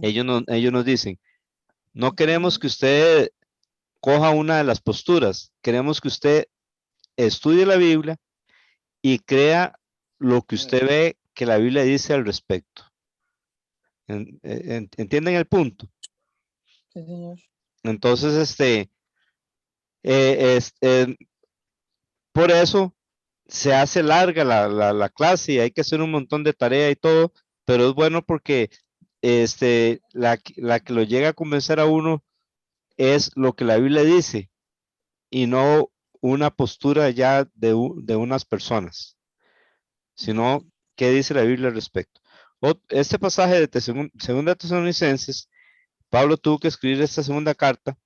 ellos nos dicen, no queremos que usted coja una de las posturas, queremos que usted estudie la Biblia y crea lo que usted ve que la Biblia dice al respecto. ¿Entienden el punto? Sí, señor. Entonces, por eso se hace larga la clase y hay que hacer un montón de tarea y todo, pero es bueno porque la que lo llega a convencer a uno es lo que la Biblia dice y no una postura ya de unas personas, sino qué dice la Biblia al respecto. Este pasaje de segunda Tesalonicenses, Pablo tuvo que escribir esta segunda carta.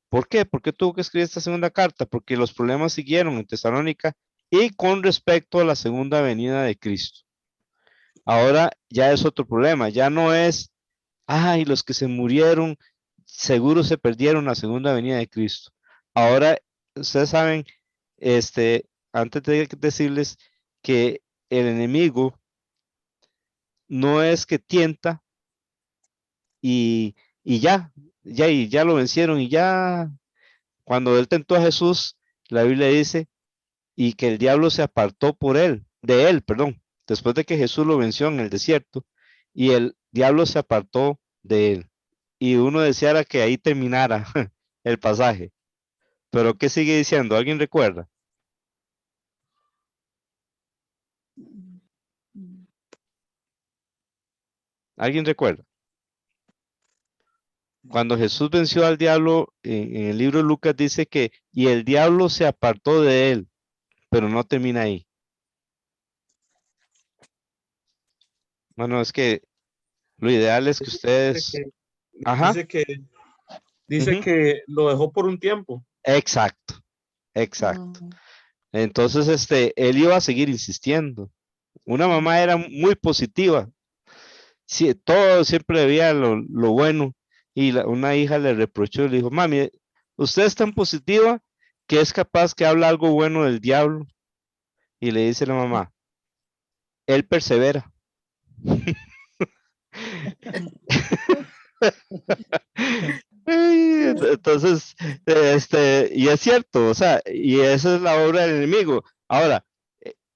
¿Por qué? ¿Por qué tuvo que escribir esta segunda carta? Porque los problemas siguieron en Tesalónica y con respecto a la segunda venida de Cristo. Ahora ya es otro problema, ya no es, ay, los que se murieron seguro se perdieron la segunda venida de Cristo. Ahora, ustedes saben, antes de decirles que el enemigo no es que tienta y ya lo vencieron y ya, cuando él tentó a Jesús, la Biblia dice, y que el diablo se apartó de él, perdón, después de que Jesús lo venció en el desierto, y el diablo se apartó de él. Y uno deseara que ahí terminara el pasaje. Pero ¿qué sigue diciendo? ¿Alguien recuerda? ¿Alguien recuerda? Cuando Jesús venció al diablo, en el libro de Lucas dice que, y el diablo se apartó de él, pero no termina ahí. Bueno, es que lo ideal es que ustedes, ajá, Dice que, dice ujú, que lo dejó por un tiempo. exacto, exacto. Mm, Entonces, él iba a seguir insistiendo. Una mamá era muy positiva, sí, todo siempre veía lo bueno, y una hija le reprochó, le dijo, mami, usted es tan positiva que es capaz que habla algo bueno del diablo, y le dice la mamá, él persevera. Entonces, y es cierto, o sea, y esa es la obra del enemigo. Ahora,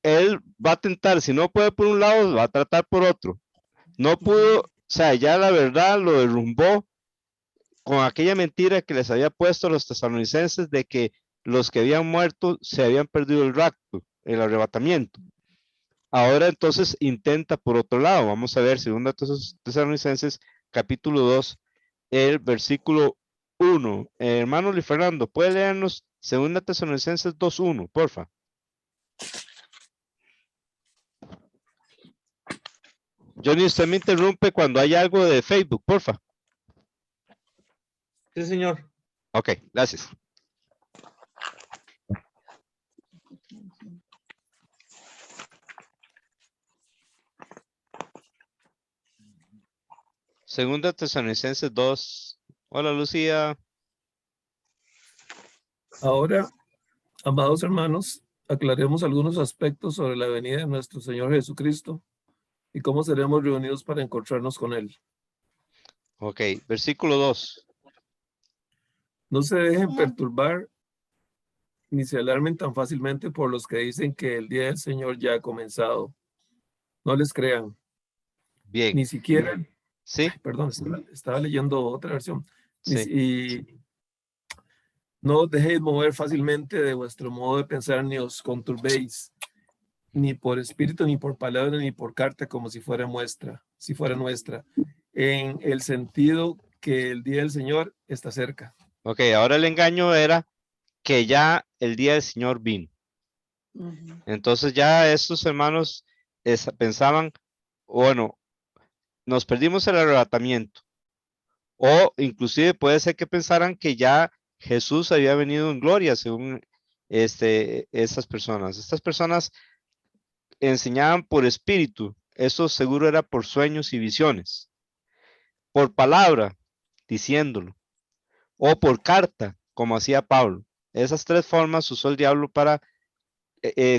él va a tentar, si no puede por un lado, va a tratar por otro. No pudo, o sea, ya la verdad lo derrumbó con aquella mentira que les había puesto a los tesalonicenses de que los que habían muerto se habían perdido el rapto, el arrebatamiento. Ahora entonces intenta por otro lado. Vamos a ver, segunda Tesalonicenses, capítulo 2, el versículo 1. Hermano Luis Fernando, ¿puede leernos segunda Tesalonicenses 2:1, porfa? Johnny, usted me interrumpe cuando hay algo de Facebook, porfa. Sí, señor. Ok, gracias. Segunda Tesalonicenses 2. Hola, Lucía. Ahora, amados hermanos, aclaremos algunos aspectos sobre la venida de nuestro Señor Jesucristo y cómo seremos reunidos para encontrarnos con Él. Ok, versículo 2. No se dejen perturbar ni se alarmen tan fácilmente por los que dicen que el día del Señor ya ha comenzado. No les crean, Bien, ni siquiera, ¿sí? perdón, estaba leyendo otra versión. Sí. Y no os dejéis mover fácilmente de vuestro modo de pensar, ni os conturbéis, ni por espíritu, ni por palabra, ni por carta, como si fuera nuestra, en el sentido que el día del Señor está cerca. Ok, ahora el engaño era que ya el día del Señor vino. ujú. Entonces ya estos hermanos pensaban, bueno, nos perdimos el arrebatamiento. O inclusive puede ser que pensaran que ya Jesús había venido en gloria, según estas personas. Estas personas enseñaban por espíritu. Eso seguro era por sueños y visiones. Por palabra, diciéndolo. O por carta, como hacía Pablo. Esas tres formas usó el diablo para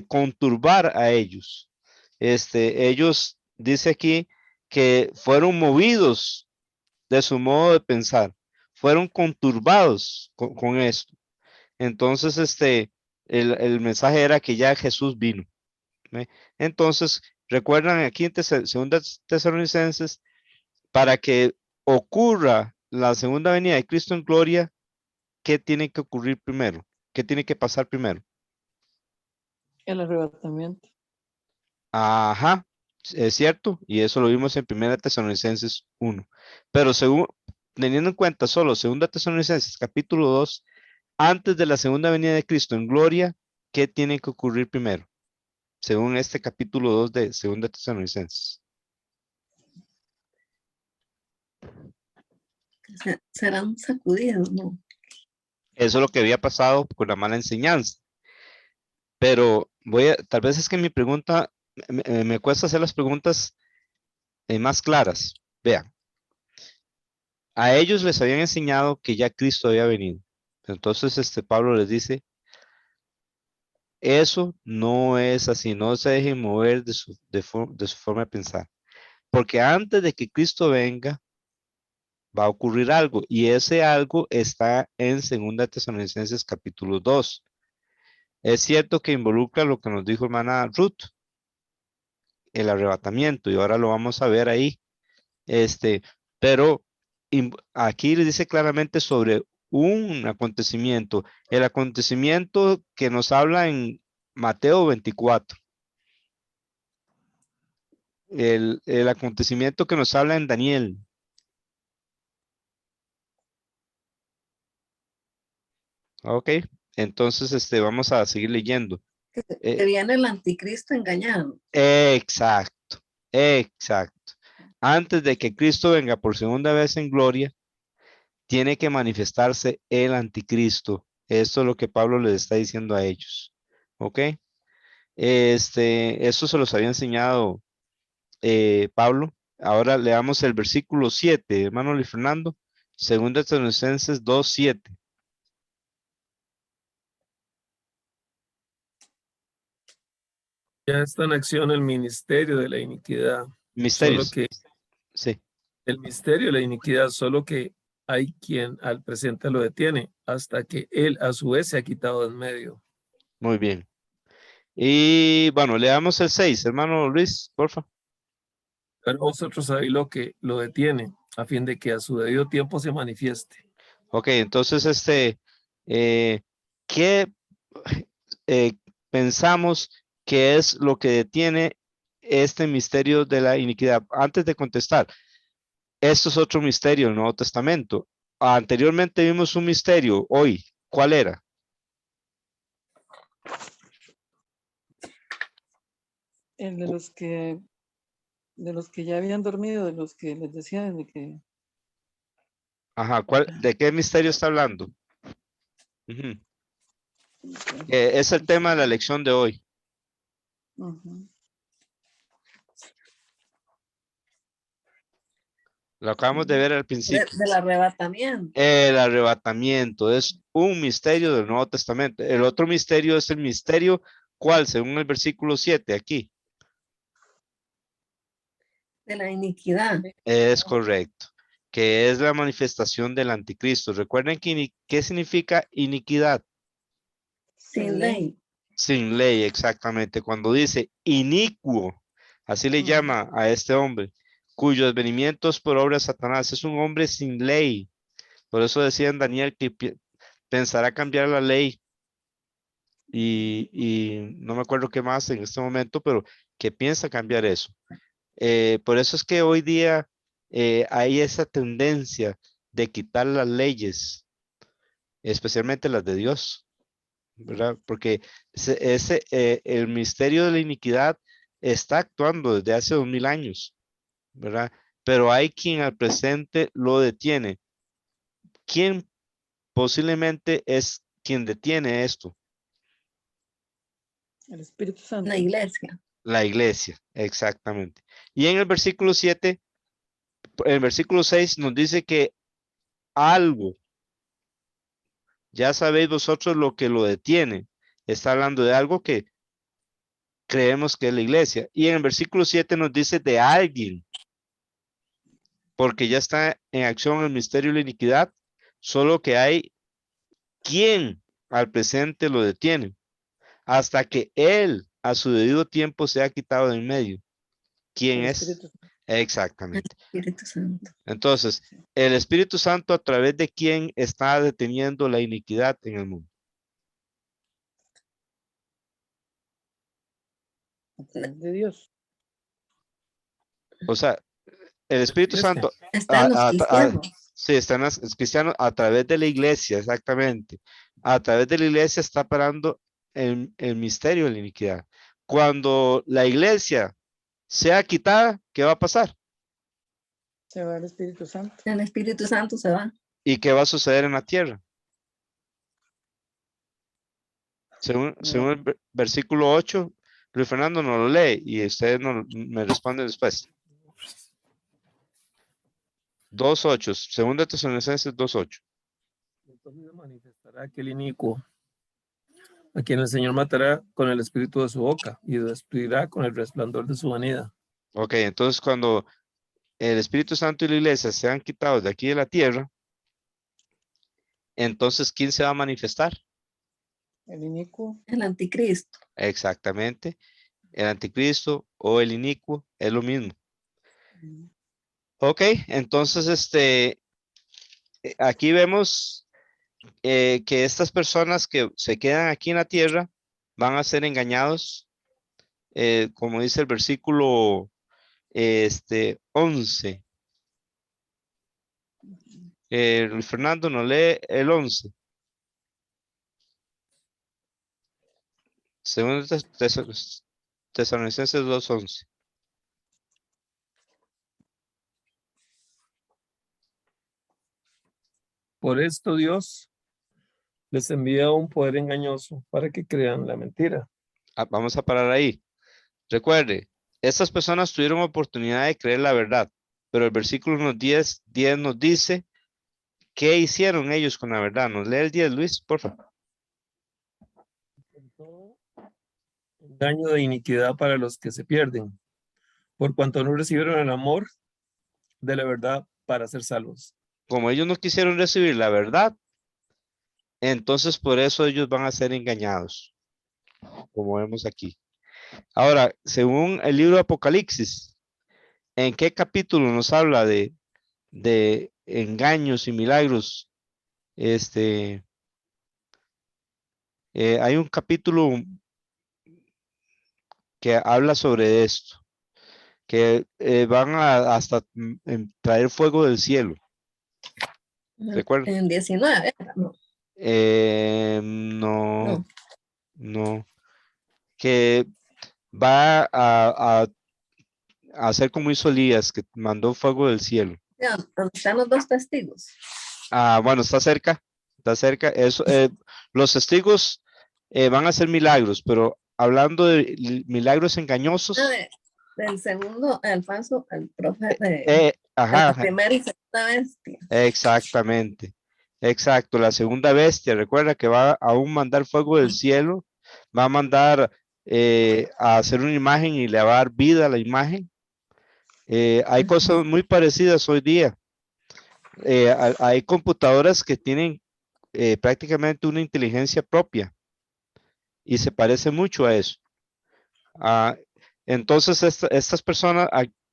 conturbar a ellos. Ellos, dice aquí, que fueron movidos de su modo de pensar, fueron conturbados con esto. Entonces, el mensaje era que ya Jesús vino. ¿Ve? Entonces, recuerdan aquí en segunda Tesalonicenses, para que ocurra la segunda venida de Cristo en gloria, ¿qué tiene que ocurrir primero? ¿Qué tiene que pasar primero? El arrebatamiento. Ajá, es cierto, y eso lo vimos en Primera Tesalonicenses 1. Pero según, teniendo en cuenta solo Segunda Tesalonicenses capítulo 2, antes de la segunda venida de Cristo en gloria, ¿qué tiene que ocurrir primero? Según este capítulo 2 de Segunda Tesalonicenses. Serán sacudidos, ¿no? Eso es lo que había pasado con la mala enseñanza. Pero tal vez es que mi pregunta, me cuesta hacer las preguntas más claras. Vean, a ellos les habían enseñado que ya Cristo había venido. Entonces, Pablo les dice, eso no es así, no se dejen mover de su forma de pensar. Porque antes de que Cristo venga, va a ocurrir algo, y ese algo está en 2 Tesalonicenses capítulo 2. Es cierto que involucra lo que nos dijo hermana Ruth, el arrebatamiento, y ahora lo vamos a ver ahí. Pero aquí le dice claramente sobre un acontecimiento, el acontecimiento que nos habla en Mateo 24, el acontecimiento que nos habla en Daniel, Ok, entonces vamos a seguir leyendo. Que Eh, viene el anticristo engañado. exacto, exacto. Antes de que Cristo venga por segunda vez en gloria, tiene que manifestarse el anticristo. Esto es lo que Pablo les está diciendo a ellos. Ok, eso se los había enseñado Pablo. Ahora leamos el versículo 7, hermano Luis Fernando. Segunda Tesalonicenses 2:7. Ya está en acción el ministerio de la iniquidad, solo Misterios. que Sí, el misterio de la iniquidad, solo que hay quien al presente lo detiene hasta que él a su vez se ha quitado de en medio. muy bien. Y bueno, leamos el 6, hermano Luis, porfa. Pero vosotros sabéis lo que lo detiene, a fin de que a su debido tiempo se manifieste. Ok, entonces ¿qué eh, pensamos que es lo que detiene este misterio de la iniquidad? Antes de contestar, esto es otro misterio del Nuevo Testamento. Anteriormente vimos un misterio, hoy, ¿cuál era? El de los que ya habían dormido, de los que les decía de que Ajá, ¿de qué misterio está hablando? Ujú. Es el tema de la lección de hoy. ujú, Lo acabamos de ver al principio. Del arrebatamiento. El arrebatamiento es un misterio del Nuevo Testamento. El otro misterio es el misterio, ¿cuál? Según el versículo 7 aquí. De la iniquidad. Es correcto. Que es la manifestación del anticristo. Recuerden que ¿qué significa iniquidad? Sin ley. Sin ley, exactamente. Cuando dice inicuo, así le llama a este hombre, cuyo advenimiento es por obra de Satanás. Es un hombre sin ley. Por eso decía en Daniel que pensará cambiar la ley y no me acuerdo qué más en este momento, pero que piensa cambiar eso. Por eso es que hoy día hay esa tendencia de quitar las leyes, especialmente las de Dios, ¿verdad? Porque el misterio de la iniquidad está actuando desde hace 2000 años, ¿verdad? Pero hay quien al presente lo detiene. ¿Quién posiblemente es quien detiene esto? el Espíritu Santo. La iglesia. La iglesia, exactamente. Y en el versículo 7, en el versículo 6 nos dice que algo, ya sabéis vosotros lo que lo detiene. Está hablando de algo que creemos que es la iglesia. Y en el versículo 7 nos dice de alguien, porque ya está en acción el misterio de la iniquidad, solo que hay quien al presente lo detiene, hasta que él a su debido tiempo se ha quitado de en medio. ¿Quién El es? Espíritu Santo. El Exactamente. Espíritu Santo. Entonces, el Espíritu Santo a través de quién está deteniendo la iniquidad en el mundo. A través de Dios. O sea, el Espíritu Iglesia. Santo, Está en los cristianos. sí, está en los cristianos a través de la iglesia, exactamente. A través de la iglesia está parando el misterio de la iniquidad. Cuando la iglesia sea quitada, ¿qué va a pasar? Se va el Espíritu Santo. El Espíritu Santo se va. ¿Y qué va a suceder en la tierra? Según el versículo 8, Luis Fernando no lo lee y ustedes me responden después. 2:8, segunda Tesalonicenses 2:8. Entonces se manifestará aquel inicuo, a quien el Señor matará con el espíritu de su boca y destruirá con el resplandor de su venida. Ok, entonces cuando el Espíritu Santo y la iglesia sean quitados de aquí de la tierra, entonces ¿quién se va a manifestar? El inicuo. El anticristo. Exactamente, el anticristo o el inicuo es lo mismo. Ok, entonces aquí vemos que estas personas que se quedan aquí en la tierra van a ser engañados, como dice el versículo 11. Luis Fernando nos lee el 11. Segundo Tesalonicenses 2:11. Por esto Dios les envía un poder engañoso para que crean la mentira. Vamos a parar ahí. Recuerde, estas personas tuvieron oportunidad de creer la verdad, pero el versículo 10 nos dice qué hicieron ellos con la verdad. Nos lee el 10, Luis, por favor. Engaño de iniquidad para los que se pierden, por cuanto no recibieron el amor de la verdad para ser salvos. Como ellos no quisieron recibir la verdad, entonces por eso ellos van a ser engañados, como vemos aquí. Ahora, según el libro de Apocalipsis, ¿en qué capítulo nos habla de engaños y milagros? Hay un capítulo que habla sobre esto, que van a hasta traer fuego del cielo. ¿Recuerdan? En 19, ¿no? No, No. no. Que va a hacer como hizo Elías, que mandó fuego del cielo. Ya, donde están los dos testigos. Bueno, está cerca, está cerca. Eso, los testigos van a hacer milagros, pero hablando de milagros engañosos, Del segundo, el falso, el profeta, ajá, la primera y segunda bestia. exactamente, exacto. La segunda bestia, recuerda que va a aún mandar fuego del cielo, va a mandar a hacer una imagen y le va a dar vida a la imagen. Hay cosas muy parecidas hoy día. Hay computadoras que tienen prácticamente una inteligencia propia y se parece mucho a eso. Entonces, estas personas,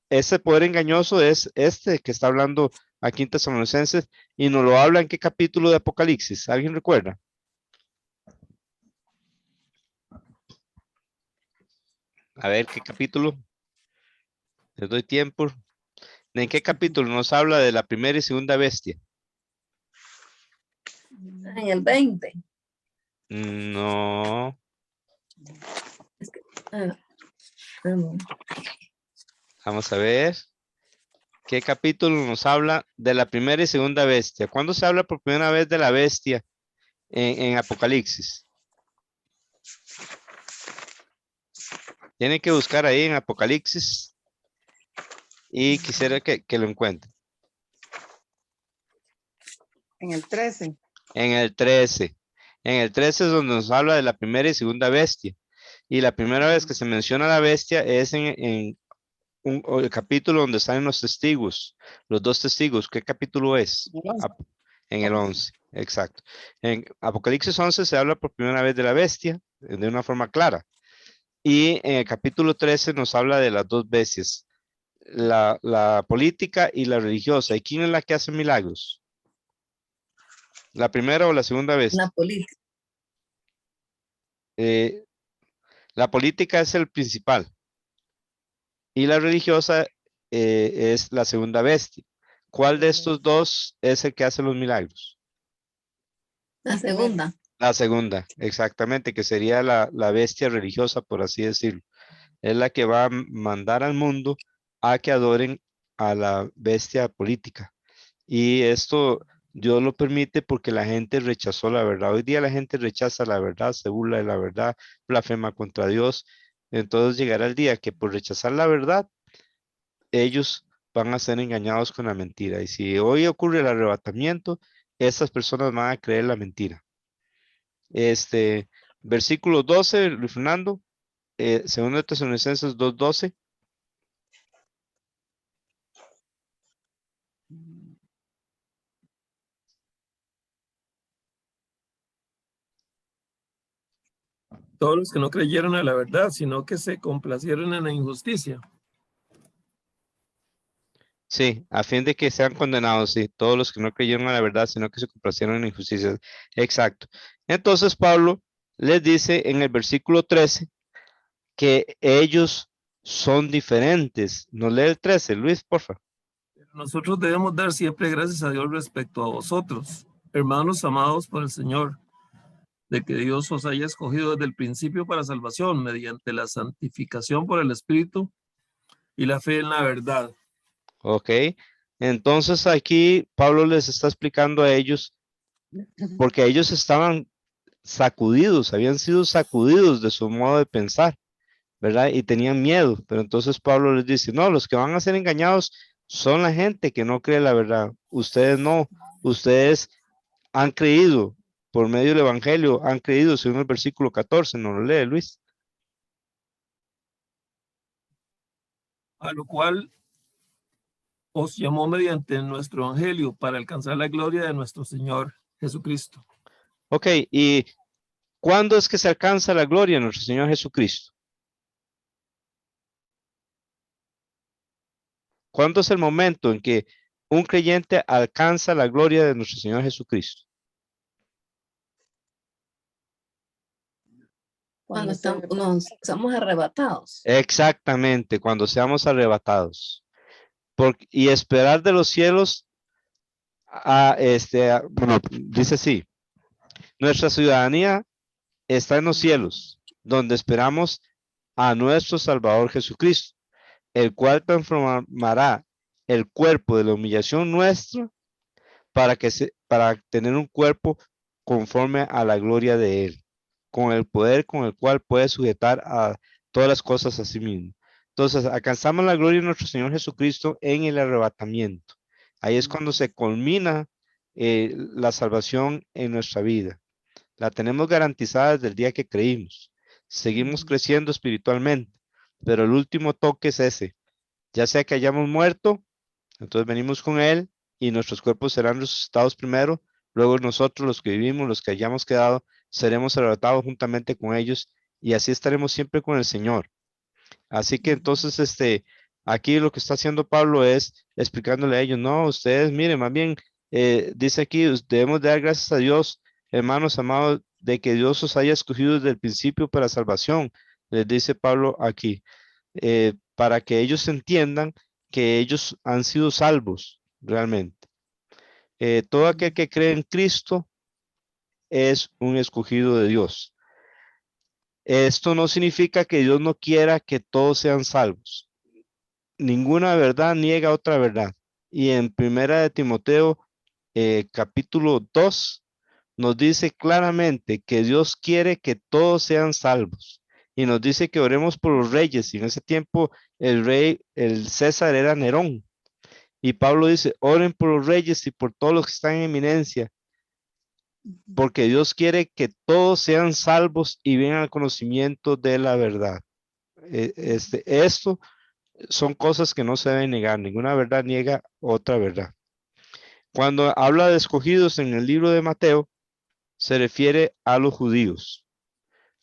ese poder engañoso es este que está hablando aquí en Tesalonicenses y nos lo habla en qué capítulo de Apocalipsis. ¿Alguien recuerda? A ver, ¿qué capítulo? Les doy tiempo. ¿En qué capítulo nos habla de la primera y segunda bestia? En el 20. No. Vamos a ver. ¿Qué capítulo nos habla de la primera y segunda bestia? ¿Cuándo se habla por primera vez de la bestia en Apocalipsis? Tienen que buscar ahí en Apocalipsis y quisiera que lo encuentren. En el 13. En el 13. En el 13 es donde nos habla de la primera y segunda bestia. Y la primera vez que se menciona la bestia es en el capítulo donde están los testigos, los dos testigos. ¿Qué capítulo es? En el 11, exacto. En Apocalipsis 11 se habla por primera vez de la bestia de una forma clara. Y en el capítulo 13 nos habla de las dos bestias, la política y la religiosa. ¿Y quién es la que hace milagros? ¿La primera o la segunda bestia? La política. La política es el principal y la religiosa es la segunda bestia. ¿Cuál de estos dos es el que hace los milagros? La segunda. La segunda, exactamente, que sería la bestia religiosa, por así decirlo. Es la que va a mandar al mundo a que adoren a la bestia política. Y esto Dios lo permite porque la gente rechazó la verdad. Hoy día la gente rechaza la verdad, se burla de la verdad, blasfema contra Dios. Entonces llegará el día que por rechazar la verdad, ellos van a ser engañados con la mentira. Y si hoy ocurre el arrebatamiento, estas personas van a creer la mentira. Versículo 12, Luis Fernando, segundo de Tesalonicenses 2:12. Todos los que no creyeron a la verdad, sino que se complacieron en la injusticia. Sí, a fin de que sean condenados, sí, todos los que no creyeron a la verdad, sino que se complacieron en la injusticia. Exacto. Entonces Pablo les dice en el versículo 13 que ellos son diferentes. Nos lee el 13, Luis, por favor. Nosotros debemos dar siempre gracias a Dios respecto a vosotros, hermanos amados por el Señor, de que Dios os haya escogido desde el principio para salvación, mediante la santificación por el Espíritu y la fe en la verdad. Ok. Entonces aquí Pablo les está explicando a ellos, porque ellos estaban sacudidos, habían sido sacudidos de su modo de pensar, ¿verdad? Y tenían miedo, pero entonces Pablo les dice, no, los que van a ser engañados son la gente que no cree la verdad. Ustedes no, ustedes han creído por medio del Evangelio, han creído según el versículo 14, ¿no lo lee, Luis? A lo cual os llamó mediante nuestro Evangelio para alcanzar la gloria de nuestro Señor Jesucristo. Ok, ¿y cuándo es que se alcanza la gloria de nuestro Señor Jesucristo? ¿Cuándo es el momento en que un creyente alcanza la gloria de nuestro Señor Jesucristo? Cuando somos arrebatados. Exactamente, cuando seamos arrebatados. Y esperar de los cielos bueno, dice así, nuestra ciudadanía está en los cielos, donde esperamos a nuestro Salvador Jesucristo, el cual transformará el cuerpo de la humillación nuestra para tener un cuerpo conforme a la gloria de Él, con el poder con el cual puede sujetar a todas las cosas a sí mismo. Entonces, alcanzamos la gloria de nuestro Señor Jesucristo en el arrebatamiento. Ahí es cuando se culmina la salvación en nuestra vida. La tenemos garantizada desde el día que creímos. Seguimos creciendo espiritualmente, pero el último toque es ese. Ya sea que hayamos muerto, entonces venimos con Él y nuestros cuerpos serán resucitados primero, luego nosotros los que vivimos, los que hayamos quedado, seremos arrebatados juntamente con ellos y así estaremos siempre con el Señor. Así que entonces, aquí lo que está haciendo Pablo es explicándole a ellos, no, ustedes, miren, más bien, dice aquí, debemos dar gracias a Dios, hermanos amados, de que Dios os haya escogido desde el principio para salvación, les dice Pablo aquí, para que ellos entiendan que ellos han sido salvos realmente. Todo aquel que cree en Cristo es un escogido de Dios. Esto no significa que Dios no quiera que todos sean salvos. Ninguna verdad niega otra verdad. Y en Primera de Timoteo, capítulo 2, nos dice claramente que Dios quiere que todos sean salvos. Y nos dice que oremos por los reyes. Y en ese tiempo el rey, el César era Nerón. Y Pablo dice, oren por los reyes y por todos los que están en eminencia, porque Dios quiere que todos sean salvos y vengan al conocimiento de la verdad. Esto son cosas que no se deben negar. Ninguna verdad niega otra verdad. Cuando habla de escogidos en el libro de Mateo, se refiere a los judíos,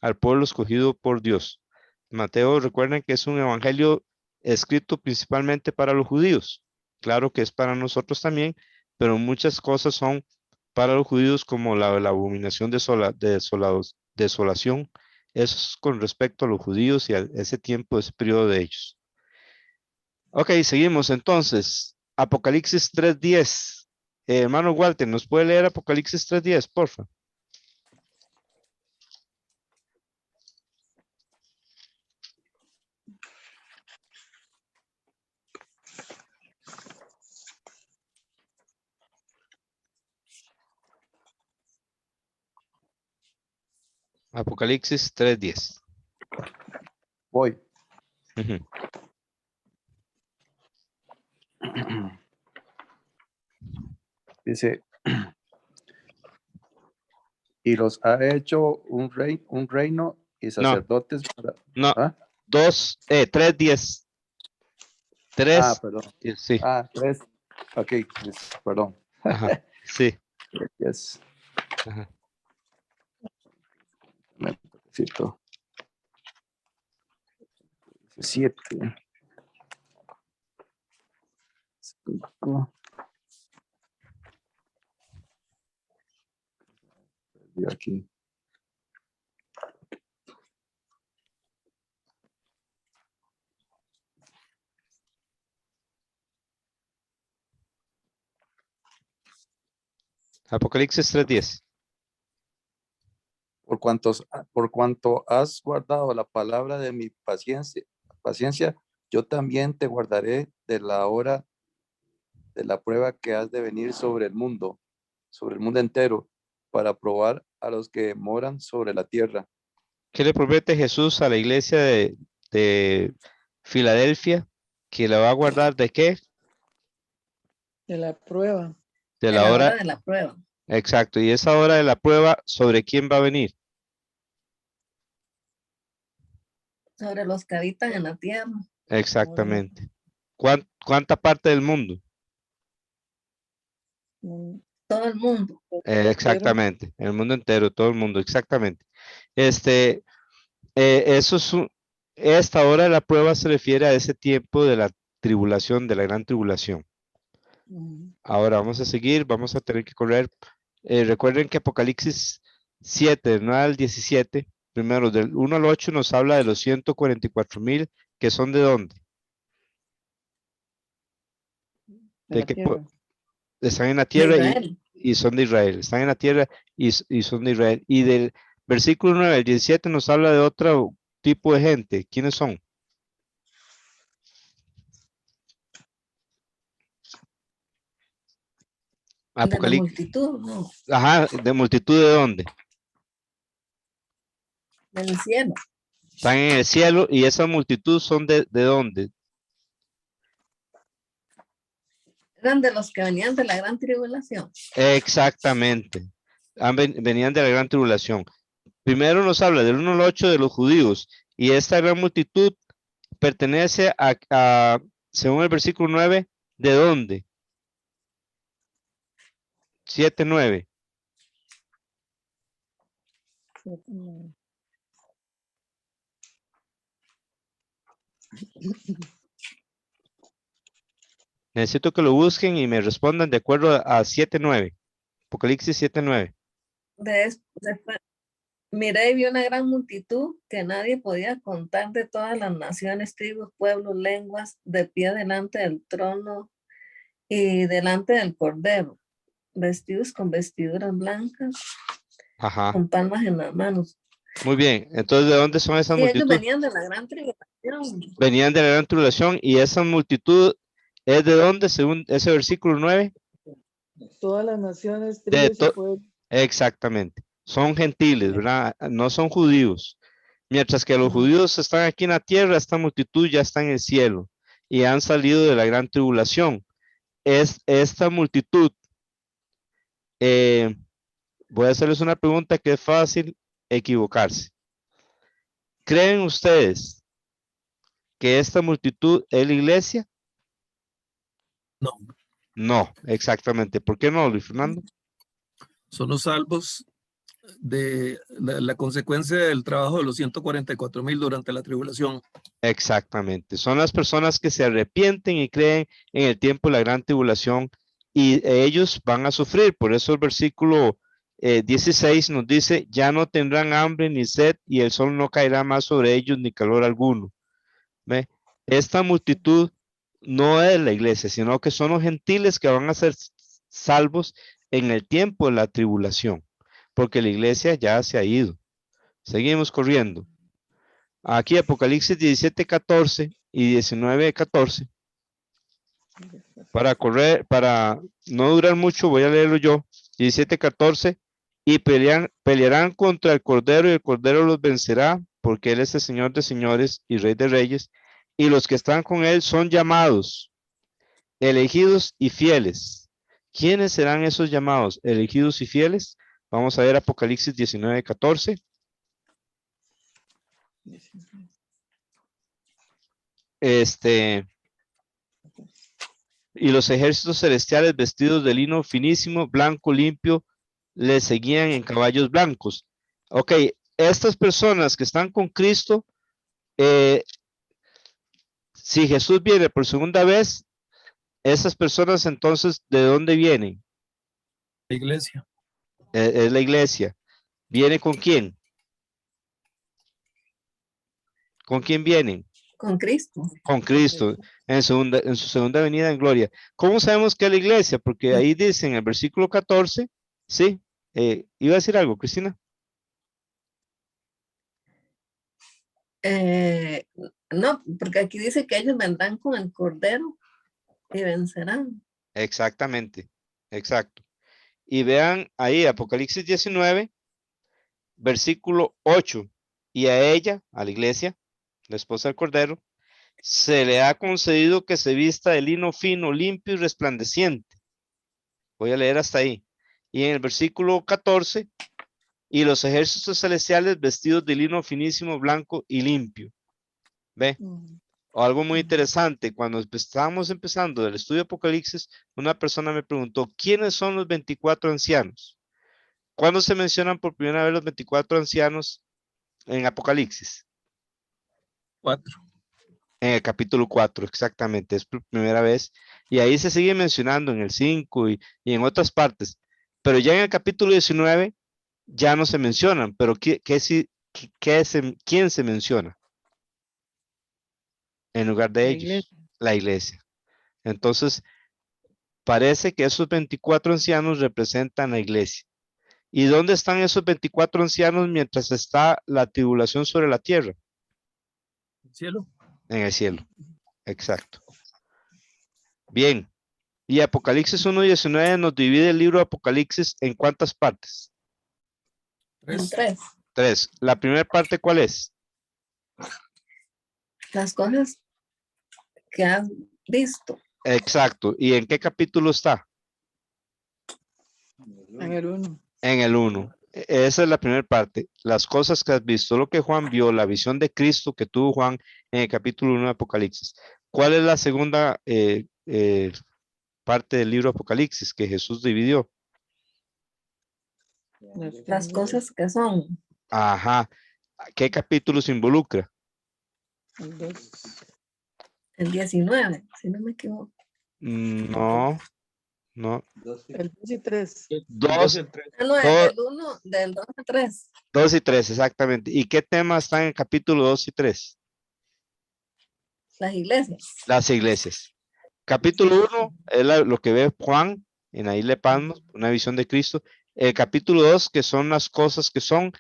al pueblo escogido por Dios. Mateo, recuerden que es un evangelio escrito principalmente para los judíos. Claro que es para nosotros también, pero muchas cosas son para los judíos como la abominación de desolación. Eso es con respecto a los judíos y a ese tiempo, ese periodo de ellos. Ok, seguimos entonces. Apocalipsis 3:10. Hermano Walter, ¿nos puede leer Apocalipsis 3:10, porfa? Apocalipsis 3:10. Voy. Ujú. Dice, y los ha hecho un reino y sacerdotes para... No, ¿Ah? 3:10. 3, Perdón. sí, 3. Ok, perdón. ajá, sí, Yes. ajá. Me necesito 7. Y aquí. Apocalipsis 3:10. por cuanto has guardado la palabra de mi paciencia, yo también te guardaré de la hora de la prueba que has de venir sobre el mundo entero, para probar a los que moran sobre la tierra. ¿Qué le promete Jesús a la iglesia de Filadelfia? Que la va a guardar ¿de qué? De la prueba. De De la la hora, hora de la prueba. exacto, y esa hora de la prueba, ¿sobre quién va a venir? Sobre los que habitan en la tierra. Exactamente. ¿Cuánta parte del mundo? Mm, Todo el mundo. Exactamente, el mundo entero, todo el mundo, exactamente. Eso es esta hora de la prueba se refiere a ese tiempo de la tribulación, de la gran tribulación. Ahora vamos a seguir, vamos a tener que correr. Recuerden que Apocalipsis 7, del 9 al 17, primero del 1 al 8 nos habla de los 144,000 que son de dónde? de ¿De la qué tierra. están en la De tierra Israel. y son de Israel? Están en la tierra y son de Israel. Y del versículo 9 al 17 nos habla de otro tipo de gente. ¿Quiénes son? De la Apocalipsis. multitud, no. Ajá, de multitud de dónde? Del cielo. Están en el cielo y esa multitud son de dónde? Eran de los que venían de la gran tribulación. Exactamente. Venían de la gran tribulación. Primero nos habla del 1 al 8 de los judíos y esta gran multitud pertenece según el versículo 9, ¿de dónde? 7, 9. Necesito que lo busquen y me respondan de acuerdo a 7, 9. Apocalipsis 7, 9. Después, miré y vi una gran multitud que nadie podía contar, de todas las naciones, tribus, pueblos, lenguas, de pie delante del trono y delante del Cordero, vestidos con vestiduras blancas, Ajá. con palmas en las manos. Muy bien. Entonces, ¿de dónde son esas Y ellos multitudes? venían de la gran tribulación. Venían de la gran tribulación y esa multitud es de dónde, según ese versículo 9. Todas las naciones, De tribus y pueblos. Exactamente. Son gentiles, ¿verdad? No son judíos. Mientras que los judíos están aquí en la tierra, esta multitud ya está en el cielo y han salido de la gran tribulación. Esta multitud, voy a hacerles una pregunta que es fácil equivocarse. ¿Creen ustedes que esta multitud es la iglesia? No. No, exactamente. ¿Por qué no, Luis Fernando? Son los salvos de la consecuencia del trabajo de los 144,000 durante la tribulación. Exactamente. Son las personas que se arrepienten y creen en el tiempo de la gran tribulación y ellos van a sufrir. Por eso el versículo 16 nos dice, ya no tendrán hambre ni sed y el sol no caerá más sobre ellos ni calor alguno. ¿Ve? Esta multitud no es la iglesia, sino que son los gentiles que van a ser salvos en el tiempo de la tribulación, porque la iglesia ya se ha ido. Seguimos corriendo. Aquí Apocalipsis 17, 14 y 19, 14. Para no durar mucho, voy a leerlo yo. 17, 14. Y pelearán contra el Cordero y el Cordero los vencerá, porque Él es el Señor de señores y Rey de reyes. Y los que están con Él son llamados, elegidos y fieles. ¿Quiénes serán esos llamados, elegidos y fieles? Vamos a ver Apocalipsis 19, 14. Y los ejércitos celestiales vestidos de lino finísimo, blanco, limpio, les seguían en caballos blancos. Ok, estas personas que están con Cristo, si Jesús viene por segunda vez, esas personas entonces, ¿de dónde vienen? La iglesia. Es la iglesia. ¿Viene con quién? ¿Con quién vienen? Con Cristo. Con Cristo, en su segunda venida en gloria. ¿Cómo sabemos que es la iglesia? Porque ahí dice en el versículo 14, sí, iba a decir algo, Cristina. No, porque aquí dice que ellos vendrán con el Cordero y vencerán. Exactamente, exacto. Y vean ahí, Apocalipsis 19, versículo 8. Y a ella, a la iglesia, la esposa del Cordero, se le ha concedido que se vista de lino fino, limpio y resplandeciente. Voy a leer hasta ahí. Y en el versículo 14, y los ejércitos celestiales vestidos de lino finísimo, blanco y limpio. ¿Ve? Ujú. O algo muy Ujú. interesante, cuando estábamos empezando el estudio de Apocalipsis, una persona me preguntó, ¿quiénes son los 24 ancianos? ¿Cuándo se mencionan por primera vez los 24 ancianos en Apocalipsis? 4. En el capítulo 4, exactamente, es por primera vez. Y ahí se sigue mencionando en el 5 y en otras partes. Pero ya en el capítulo 19 ya no se mencionan. Pero ¿quién se menciona? En lugar de La ellos, iglesia. la iglesia. Entonces, parece que esos 24 ancianos representan la iglesia. ¿Y dónde están esos 24 ancianos mientras está la tribulación sobre la tierra? Cielo. En el cielo. Exacto. Bien. Y Apocalipsis 1:19 nos divide el libro de Apocalipsis en ¿cuántas partes? En 3. 3. 3. ¿La primera parte cuál es? Las cosas que has visto. Exacto. ¿Y en qué capítulo está? En el 1. En el 1. Esa es la primera parte. Las cosas que has visto, lo que Juan vio, la visión de Cristo que tuvo Juan en el capítulo 1 de Apocalipsis. ¿Cuál es la segunda parte del libro de Apocalipsis que Jesús dividió? Las cosas que son. Ajá. ¿Qué capítulo se involucra? El 2. El 19, si no me equivoco. No, no. El 2 y 3. El 2, 2 y el 3. No, es Todo- del 1, del 2 al 3. 2 y 3, exactamente. ¿Y qué temas están en el capítulo 2 y 3? Las iglesias. Las iglesias. Capítulo 1 es lo que ve Juan en la isla de Patmos, una visión de Cristo. El capítulo 2, que son las cosas que son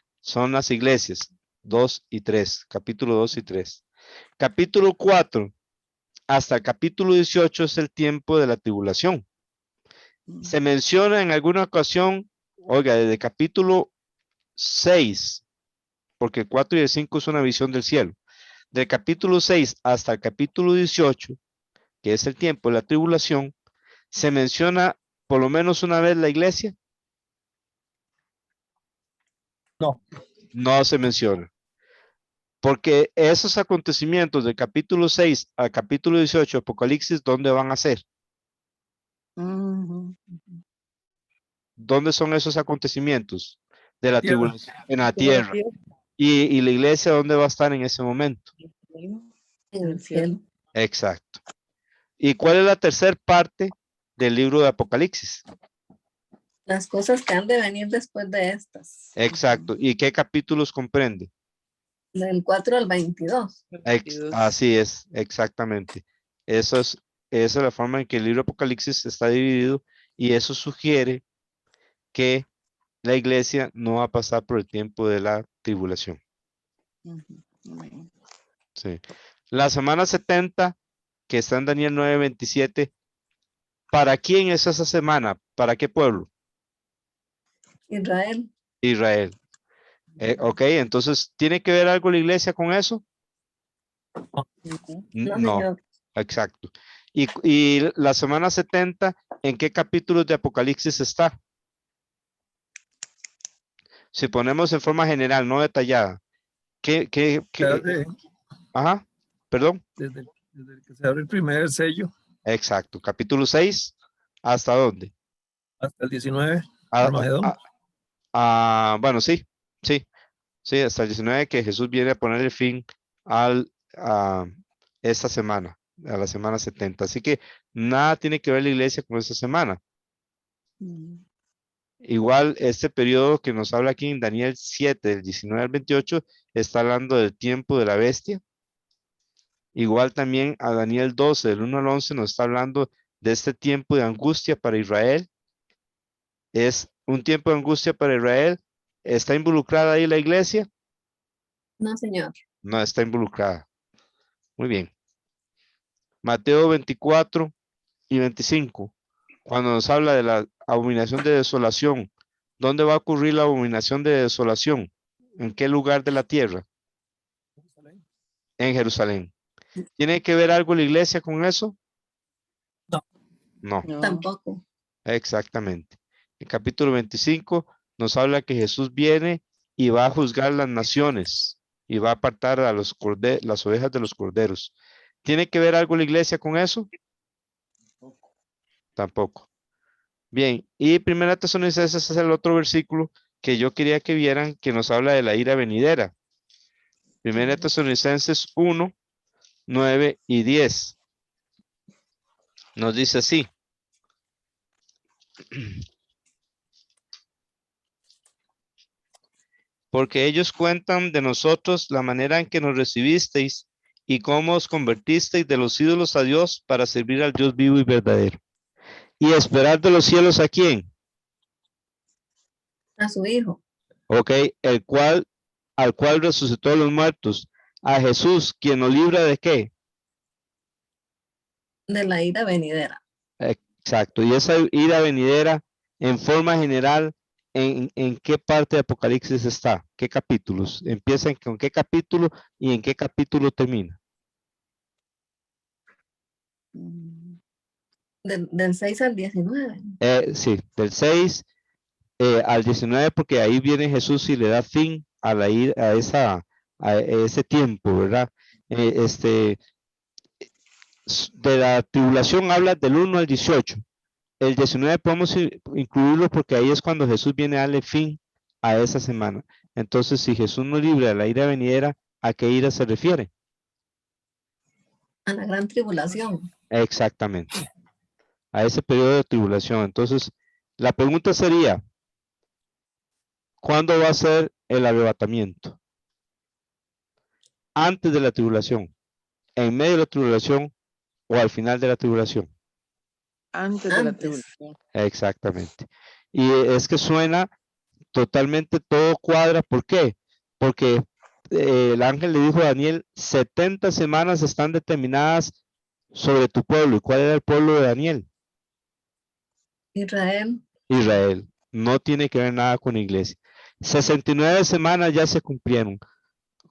las iglesias. 2 y 3. Capítulo 2 y 3. Capítulo 4 hasta el capítulo 18 es el tiempo de la tribulación. Se menciona en alguna ocasión, oiga, desde capítulo 6, porque el 4 y el 5 es una visión del cielo. Del capítulo 6 hasta el capítulo 18, que es el tiempo de la tribulación, se menciona por lo menos una vez la iglesia. No. No se menciona. Porque esos acontecimientos del capítulo 6 al capítulo 18 de Apocalipsis, ¿dónde van a ser? Ujú. ¿Dónde son esos acontecimientos de la Tierra. tribulación? En la Toda la tierra. tierra. ¿Y la iglesia dónde va a estar en ese momento? En el el cielo. Exacto. ¿Y cuál es la tercera parte del libro de Apocalipsis? Las cosas que han de venir después de estas. Exacto. ¿Y qué capítulos comprende? Del 4 al 22. Así es, exactamente. Esa es la forma en que el libro de Apocalipsis está dividido y eso sugiere que la iglesia no va a pasar por el tiempo de la tribulación. Ujú. Amén. Sí. La semana 70, que está en Daniel 9:27, ¿para quién es esa semana? ¿Para qué pueblo? Israel. Israel. Ok, entonces, ¿tiene que ver algo la iglesia con eso? Ujú. No, No, señor. exacto. Y la semana 70, ¿en qué capítulos de Apocalipsis está? Si ponemos en forma general, no detallada. Desde, Ajá, perdón. desde el que se abre el primer sello Exacto. Capítulo 6, ¿hasta dónde? hasta el 19, Ah, Armagedón. bueno, sí, hasta el 19 que Jesús viene a poner el fin a esta semana, a la semana 70. Así que nada tiene que ver la iglesia con esta semana. Ujú. Igual este periodo que nos habla aquí en Daniel 7, del 19 al 28, está hablando del tiempo de la bestia. Igual también a Daniel 12, del 1 al 11, nos está hablando de este tiempo de angustia para Israel. Es un tiempo de angustia para Israel. ¿Está involucrada ahí la iglesia? No, señor. No está involucrada. Muy bien. Mateo 24 y 25. Cuando nos habla de la abominación de desolación, ¿dónde va a ocurrir la abominación de desolación? ¿En qué lugar de la tierra? En Jerusalén. ¿Tiene que ver algo la iglesia con eso? No. No, No. Tampoco. exactamente. El capítulo 25 nos habla que Jesús viene y va a juzgar las naciones y va a apartar a las ovejas de los corderos. ¿Tiene que ver algo la iglesia con eso? Tampoco. Bien, y Primera Tesalonicenses es el otro versículo que yo quería que vieran, que nos habla de la ira venidera. Primera Tesalonicenses 1, 9 y 10. Nos dice así. Porque ellos cuentan de nosotros la manera en que nos recibisteis y cómo os convertisteis de los ídolos a Dios para servir al Dios vivo y verdadero. Y esperar de los cielos a quién, A su hijo. ok, al cual resucitó a los muertos, a Jesús, quien nos libra de qué. De la ira venidera. Exacto, y esa ira venidera en forma general, ¿en qué parte de Apocalipsis está? ¿Qué capítulos? Empieza con qué capítulo y en qué capítulo termina. Mm, Del 6 al 19. Sí, del 6 al 19, porque ahí viene Jesús y le da fin a a ese tiempo, ¿verdad? De la tribulación habla del 1 al 18. El 19 podemos incluirlo porque ahí es cuando Jesús viene a darle fin a esa semana. Entonces, si Jesús nos libra de la ira venidera, ¿a qué ira se refiere? A la gran tribulación. Exactamente, a ese periodo de tribulación. Entonces, la pregunta sería, ¿cuándo va a ser el arrebatamiento? ¿Antes de la tribulación, en medio de la tribulación o al final de la tribulación? Antes de la Antes. tribulación. Exactamente. Y es que suena totalmente, todo cuadra. ¿Por qué? Porque el ángel le dijo a Daniel, 70 semanas están determinadas sobre tu pueblo. ¿Y cuál era el pueblo de Daniel? Israel. Israel. No tiene que ver nada con la iglesia. 69 semanas ya se cumplieron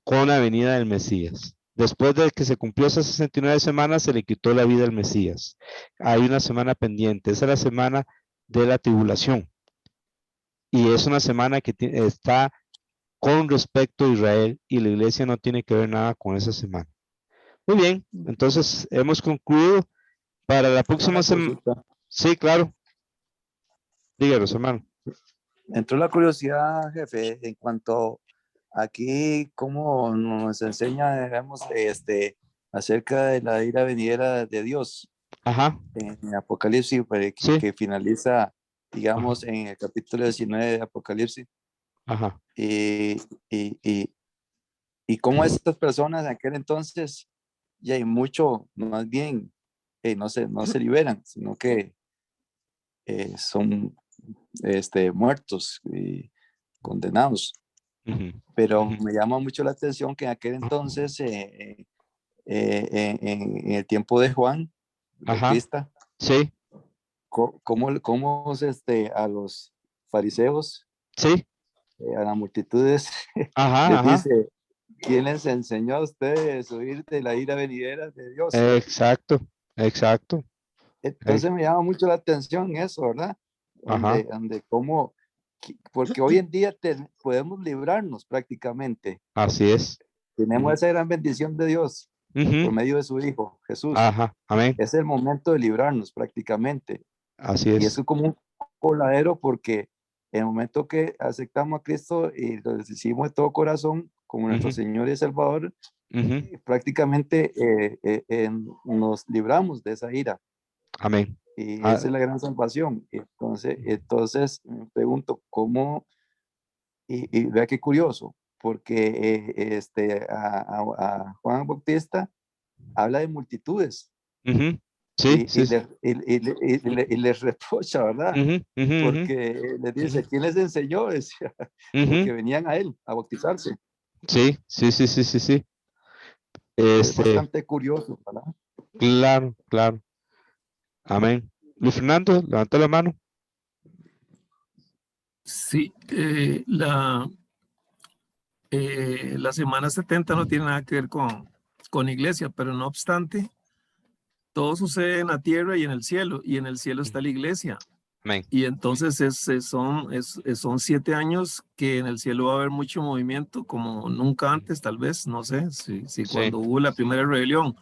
con la venida del Mesías. Después de que se cumplió esas 69 semanas, se le quitó la vida al Mesías. Hay una semana pendiente. Esa es la semana de la tribulación. Y es una semana que está con respecto a Israel y la iglesia no tiene que ver nada con esa semana. Muy bien, entonces hemos concluido. Para la próxima semana. Sí, claro. Díganos, hermano. Entró la curiosidad, jefe, en cuanto aquí, cómo nos enseña, digamos, acerca de la ira venidera de Dios Ajá. en Apocalipsis, Sí. que finaliza, digamos, en el capítulo 19 de Apocalipsis. Ajá. Y cómo estas personas en aquel entonces, ya hay mucho, más bien, no se liberan, sino que son muertos y condenados. Ujú. Pero Ujú. me llama mucho la atención que en aquel entonces, en el tiempo de Juan Ajá. Bautista, Sí. cómo a los fariseos, Sí. a las multitudes, Ajá. les Ajá. dice, ¿quién les enseñó a ustedes a huir de la ira venidera de Dios? Exacto. Exacto. Entonces me llama mucho la atención eso, ¿verdad? Ajá. Donde cómo, porque hoy en día podemos librarnos prácticamente. Así es. Tenemos Ujú. esa gran bendición de Dios por Ujú. medio de su Hijo, Jesús. Ajá. Amén. Es el momento de librarnos prácticamente. Así Y es. eso es como un coladero porque en el momento que aceptamos a Cristo y lo decimos de todo corazón como nuestro Ujú. Señor y Salvador, Ujú. prácticamente nos libramos de esa ira. Amén. Y Ah, esa es la gran salvación. Entonces me pregunto cómo, y vea qué curioso, porque a Juan Bautista habla de multitudes ujú. Sí, sí. Sí. y les reprocha, ¿verdad? Ujú. Ujú. Ujú. Porque les dice, Ujú. ¿quién les enseñó? Decía, Ujú. porque venían a él a bautizarse. Sí, sí, sí, sí, sí, sí. Es Este, bastante curioso, ¿verdad? claro, claro. Amén. Luis Fernando, levanta la mano. Sí, la semana 70 no tiene nada que ver con iglesia, pero no obstante, todo sucede en la tierra y en el cielo, y en el cielo está la iglesia. Amén. Y entonces son 7 años que en el cielo va a haber mucho movimiento, como nunca antes, tal vez, no sé, si Sí. cuando hubo la primera rebelión.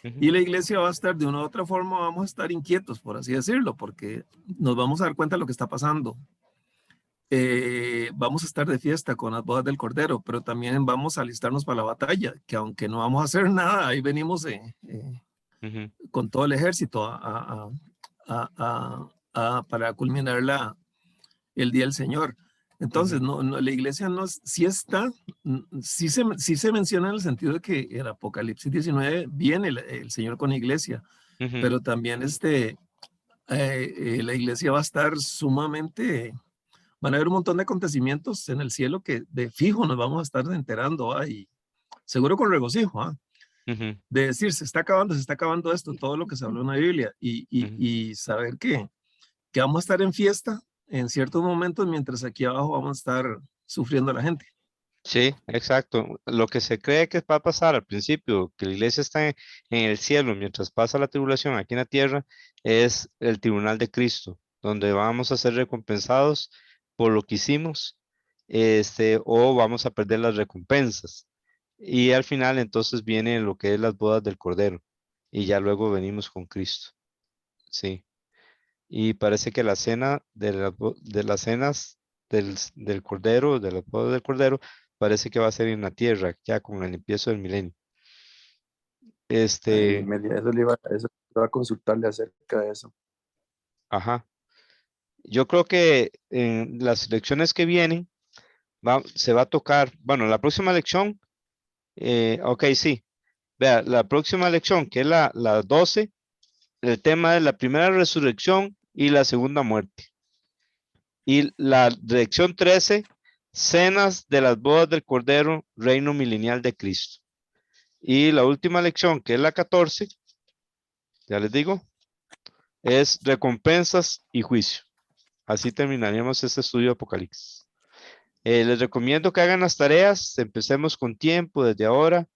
Ujú. Y la iglesia va a estar de una u otra forma, vamos a estar inquietos, por así decirlo, porque nos vamos a dar cuenta de lo que está pasando. Vamos a estar de fiesta con las bodas del Cordero, pero también vamos a alistarnos para la batalla, que aunque no vamos a hacer nada, ahí venimos Ujú. con todo el ejército para culminar el día del Señor. Entonces, Ujú. la iglesia no sí está, sí se menciona en el sentido de que en Apocalipsis 19 viene el Señor con la iglesia, Ujú. pero también la iglesia va a estar sumamente, van a haber un montón de acontecimientos en el cielo que de fijo nos vamos a estar enterando, y seguro con regocijo, Ujú. de decir, se está acabando esto, todo lo que se habló en la Biblia, Ujú. y saber que vamos a estar en fiesta en ciertos momentos, mientras aquí abajo vamos a estar sufriendo a la gente. Sí, exacto. Lo que se cree que va a pasar al principio, que la iglesia está en el cielo mientras pasa la tribulación aquí en la tierra, es el tribunal de Cristo, donde vamos a ser recompensados por lo que hicimos, o vamos a perder las recompensas. Y al final entonces viene lo que es las bodas del Cordero, y ya luego venimos con Cristo. Sí. Y parece que la cena de las cenas del Cordero, de las bodas del Cordero, parece que va a ser en la tierra, ya con el empiezo del milenio. Ahí eso le iba a consultarle acerca de eso. Ajá. Yo creo que en las elecciones que vienen se va a tocar, bueno, la próxima elección, ok, sí. Vea, la próxima elección, que es la 12, el tema es la primera resurrección y la segunda muerte. Y la elección 13, cenas de las bodas del Cordero, reino milenial de Cristo. Y la última lección, que es la 14, ya les digo, es recompensas y juicio. Así terminaríamos este estudio de Apocalipsis. Les recomiendo que hagan las tareas, empecemos con tiempo desde ahora.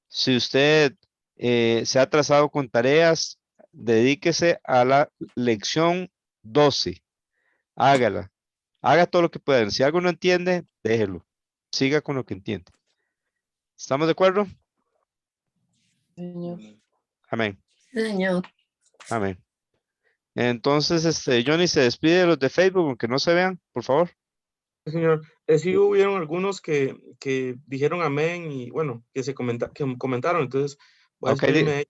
Si usted se ha atrasado con tareas, dedíquese a la lección 12. Hágala. Haga todo lo que pueda. Si algo no entiende, déjelo. Siga con lo que entiende. ¿Estamos de acuerdo? Señor. Amén. Señor. Amén. Entonces, Johnny se despide de los de Facebook, aunque no se vean, por favor. Sí, señor. Sí hubieron algunos que dijeron amén y bueno, que comentaron, entonces voy a Ok, despedirme de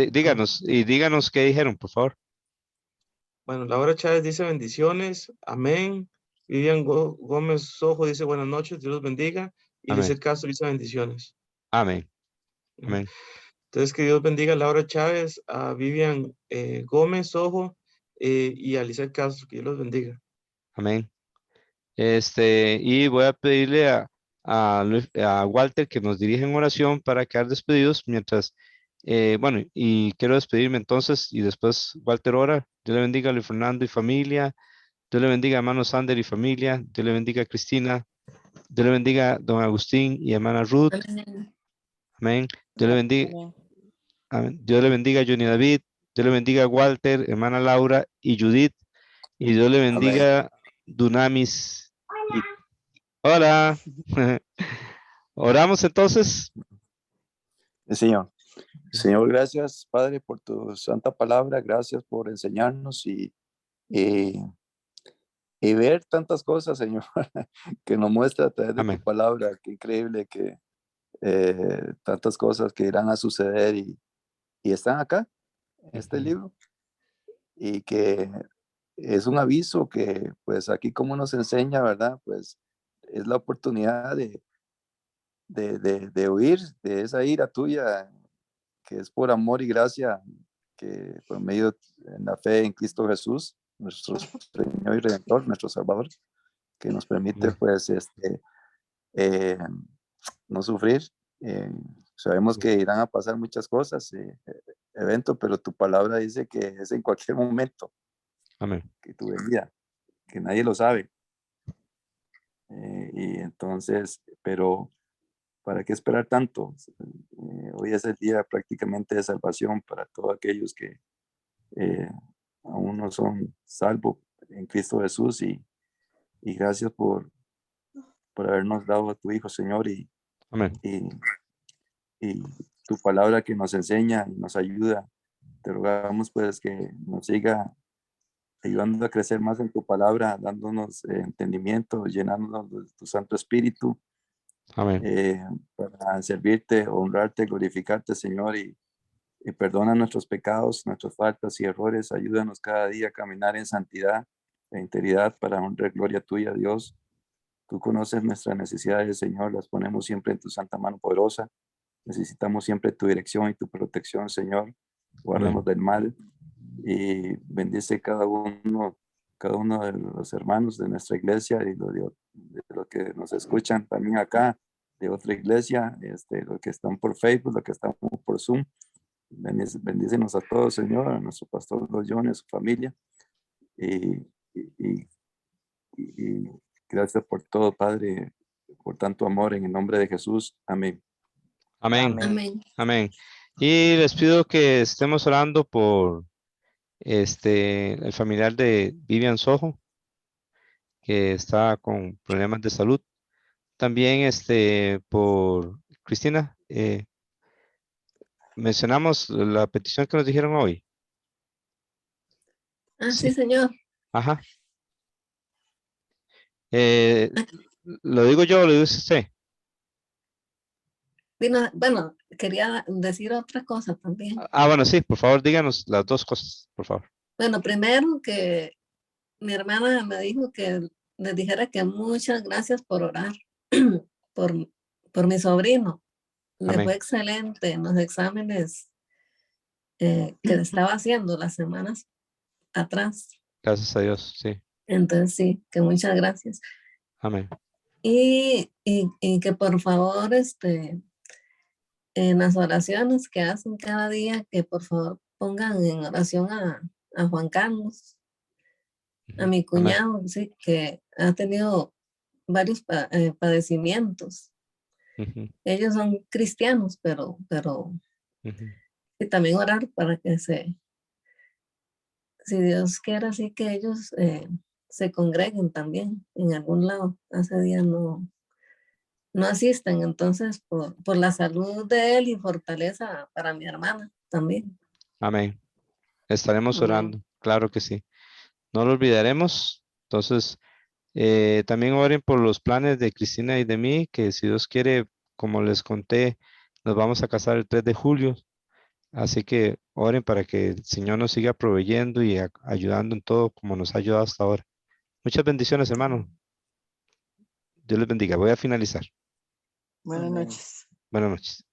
ellos. díganos y díganos qué dijeron, por favor. Bueno, Laura Chávez dice bendiciones, amén. Vivian Gómez Ojo dice buenas noches, Dios los bendiga. Y Amén. Lizeth Castro dice bendiciones. Amén. Amén. Entonces, que Dios bendiga a Laura Chávez, a Vivian Gómez Ojo y a Lizeth Castro, que Dios los bendiga. Amén. Y voy a pedirle a Walter que nos dirija en oración para quedar despedidos mientras, bueno, y quiero despedirme entonces y después Walter ora. Dios le bendiga a Luis Fernando y familia. Dios le bendiga a hermano Sander y familia. Dios le bendiga a Cristina. Dios le bendiga a don Agustín y hermana Ruth. Amén. Dios le bendiga. Amén. Amén. Dios le bendiga a Johnny David. Dios le bendiga a Walter, hermana Laura y Judith. Y Dios le bendiga Dunamis. Hola. Oramos entonces. Señor. Señor, gracias, Padre, por tu santa palabra. Gracias por enseñarnos y ver tantas cosas, Señor, que nos muestra a través de tu Amén. palabra. Qué increíble que tantas cosas que irán a suceder y están acá, en este Ujú. libro. Y que es un aviso que, pues, aquí como nos enseña, ¿verdad? Pues es la oportunidad de huir de esa ira tuya, que es por amor y gracia, que por medio de la fe en Cristo Jesús, nuestro Señor y Redentor, nuestro Salvador, que nos permite, Amén. pues, no sufrir Sabemos que irán a pasar muchas cosas, eventos, pero tu palabra dice que es en cualquier momento Amén. que tu venida, que nadie lo sabe. Y entonces, pero ¿para qué esperar tanto? Hoy es el día prácticamente de salvación para todos aquellos que aún no son salvos en Cristo Jesús, y gracias por habernos dado a tu Hijo, Señor, Amén. y tu palabra que nos enseña y nos ayuda. Te rogamos pues que nos siga ayudando a crecer más en tu palabra, dándonos entendimiento, llenándonos de tu Santo Espíritu, Amén. para servirte, honrarte, glorificarte, Señor, y perdona nuestros pecados, nuestras faltas y errores. Ayúdanos cada día a caminar en santidad e integridad para honrar gloria tuya, Dios. Tú conoces nuestras necesidades, Señor, las ponemos siempre en tu santa mano poderosa. Necesitamos siempre tu dirección y tu protección, Señor. Guárdanos del mal y bendice cada uno de los hermanos de nuestra iglesia y de los que nos escuchan también acá de otra iglesia, los que están por Facebook, los que están por Zoom. Bendícenos a todos, Señor, a nuestro pastor Los John y a su familia. Y gracias por todo, Padre, por tanto amor, en el nombre de Jesús. Amén. Amén. Amén. Amén. Y les pido que estemos orando por el familiar de Vivian Sojo, que está con problemas de salud. También por Cristina. Mencionamos la petición que nos dijeron hoy. Ah, sí, señor. Ajá. ¿Lo digo yo o lo dice usted? Bueno, quería decir otra cosa también. Bueno, sí, por favor, díganos las dos cosas, por favor. Bueno, primero que mi hermana me dijo que les dijera que muchas gracias por orar por mi sobrino. Le Amén. fue excelente en los exámenes que le estaba haciendo las semanas atrás. Gracias a Dios, sí. Entonces sí, que muchas gracias. Amén. Y que por favor, en las oraciones que hacen cada día, que por favor pongan en oración a Juan Carlos, a mi cuñado, sí, que ha tenido varios padecimientos. Ellos son cristianos, pero y también orar para que si Dios quiere, así que ellos se congreguen también en algún lado. Hace días no asisten, entonces por la salud de él y fortaleza para mi hermana también. Amén. Estaremos orando, claro que sí. No lo olvidaremos. Entonces, también oren por los planes de Cristina y de mí, que si Dios quiere, como les conté, nos vamos a casar el 3 de julio. Así que oren para que el Señor nos siga proveyendo y ayudando en todo como nos ha ayudado hasta ahora. Muchas bendiciones, hermano. Dios les bendiga. Voy a finalizar. Buenas noches. Buenas noches.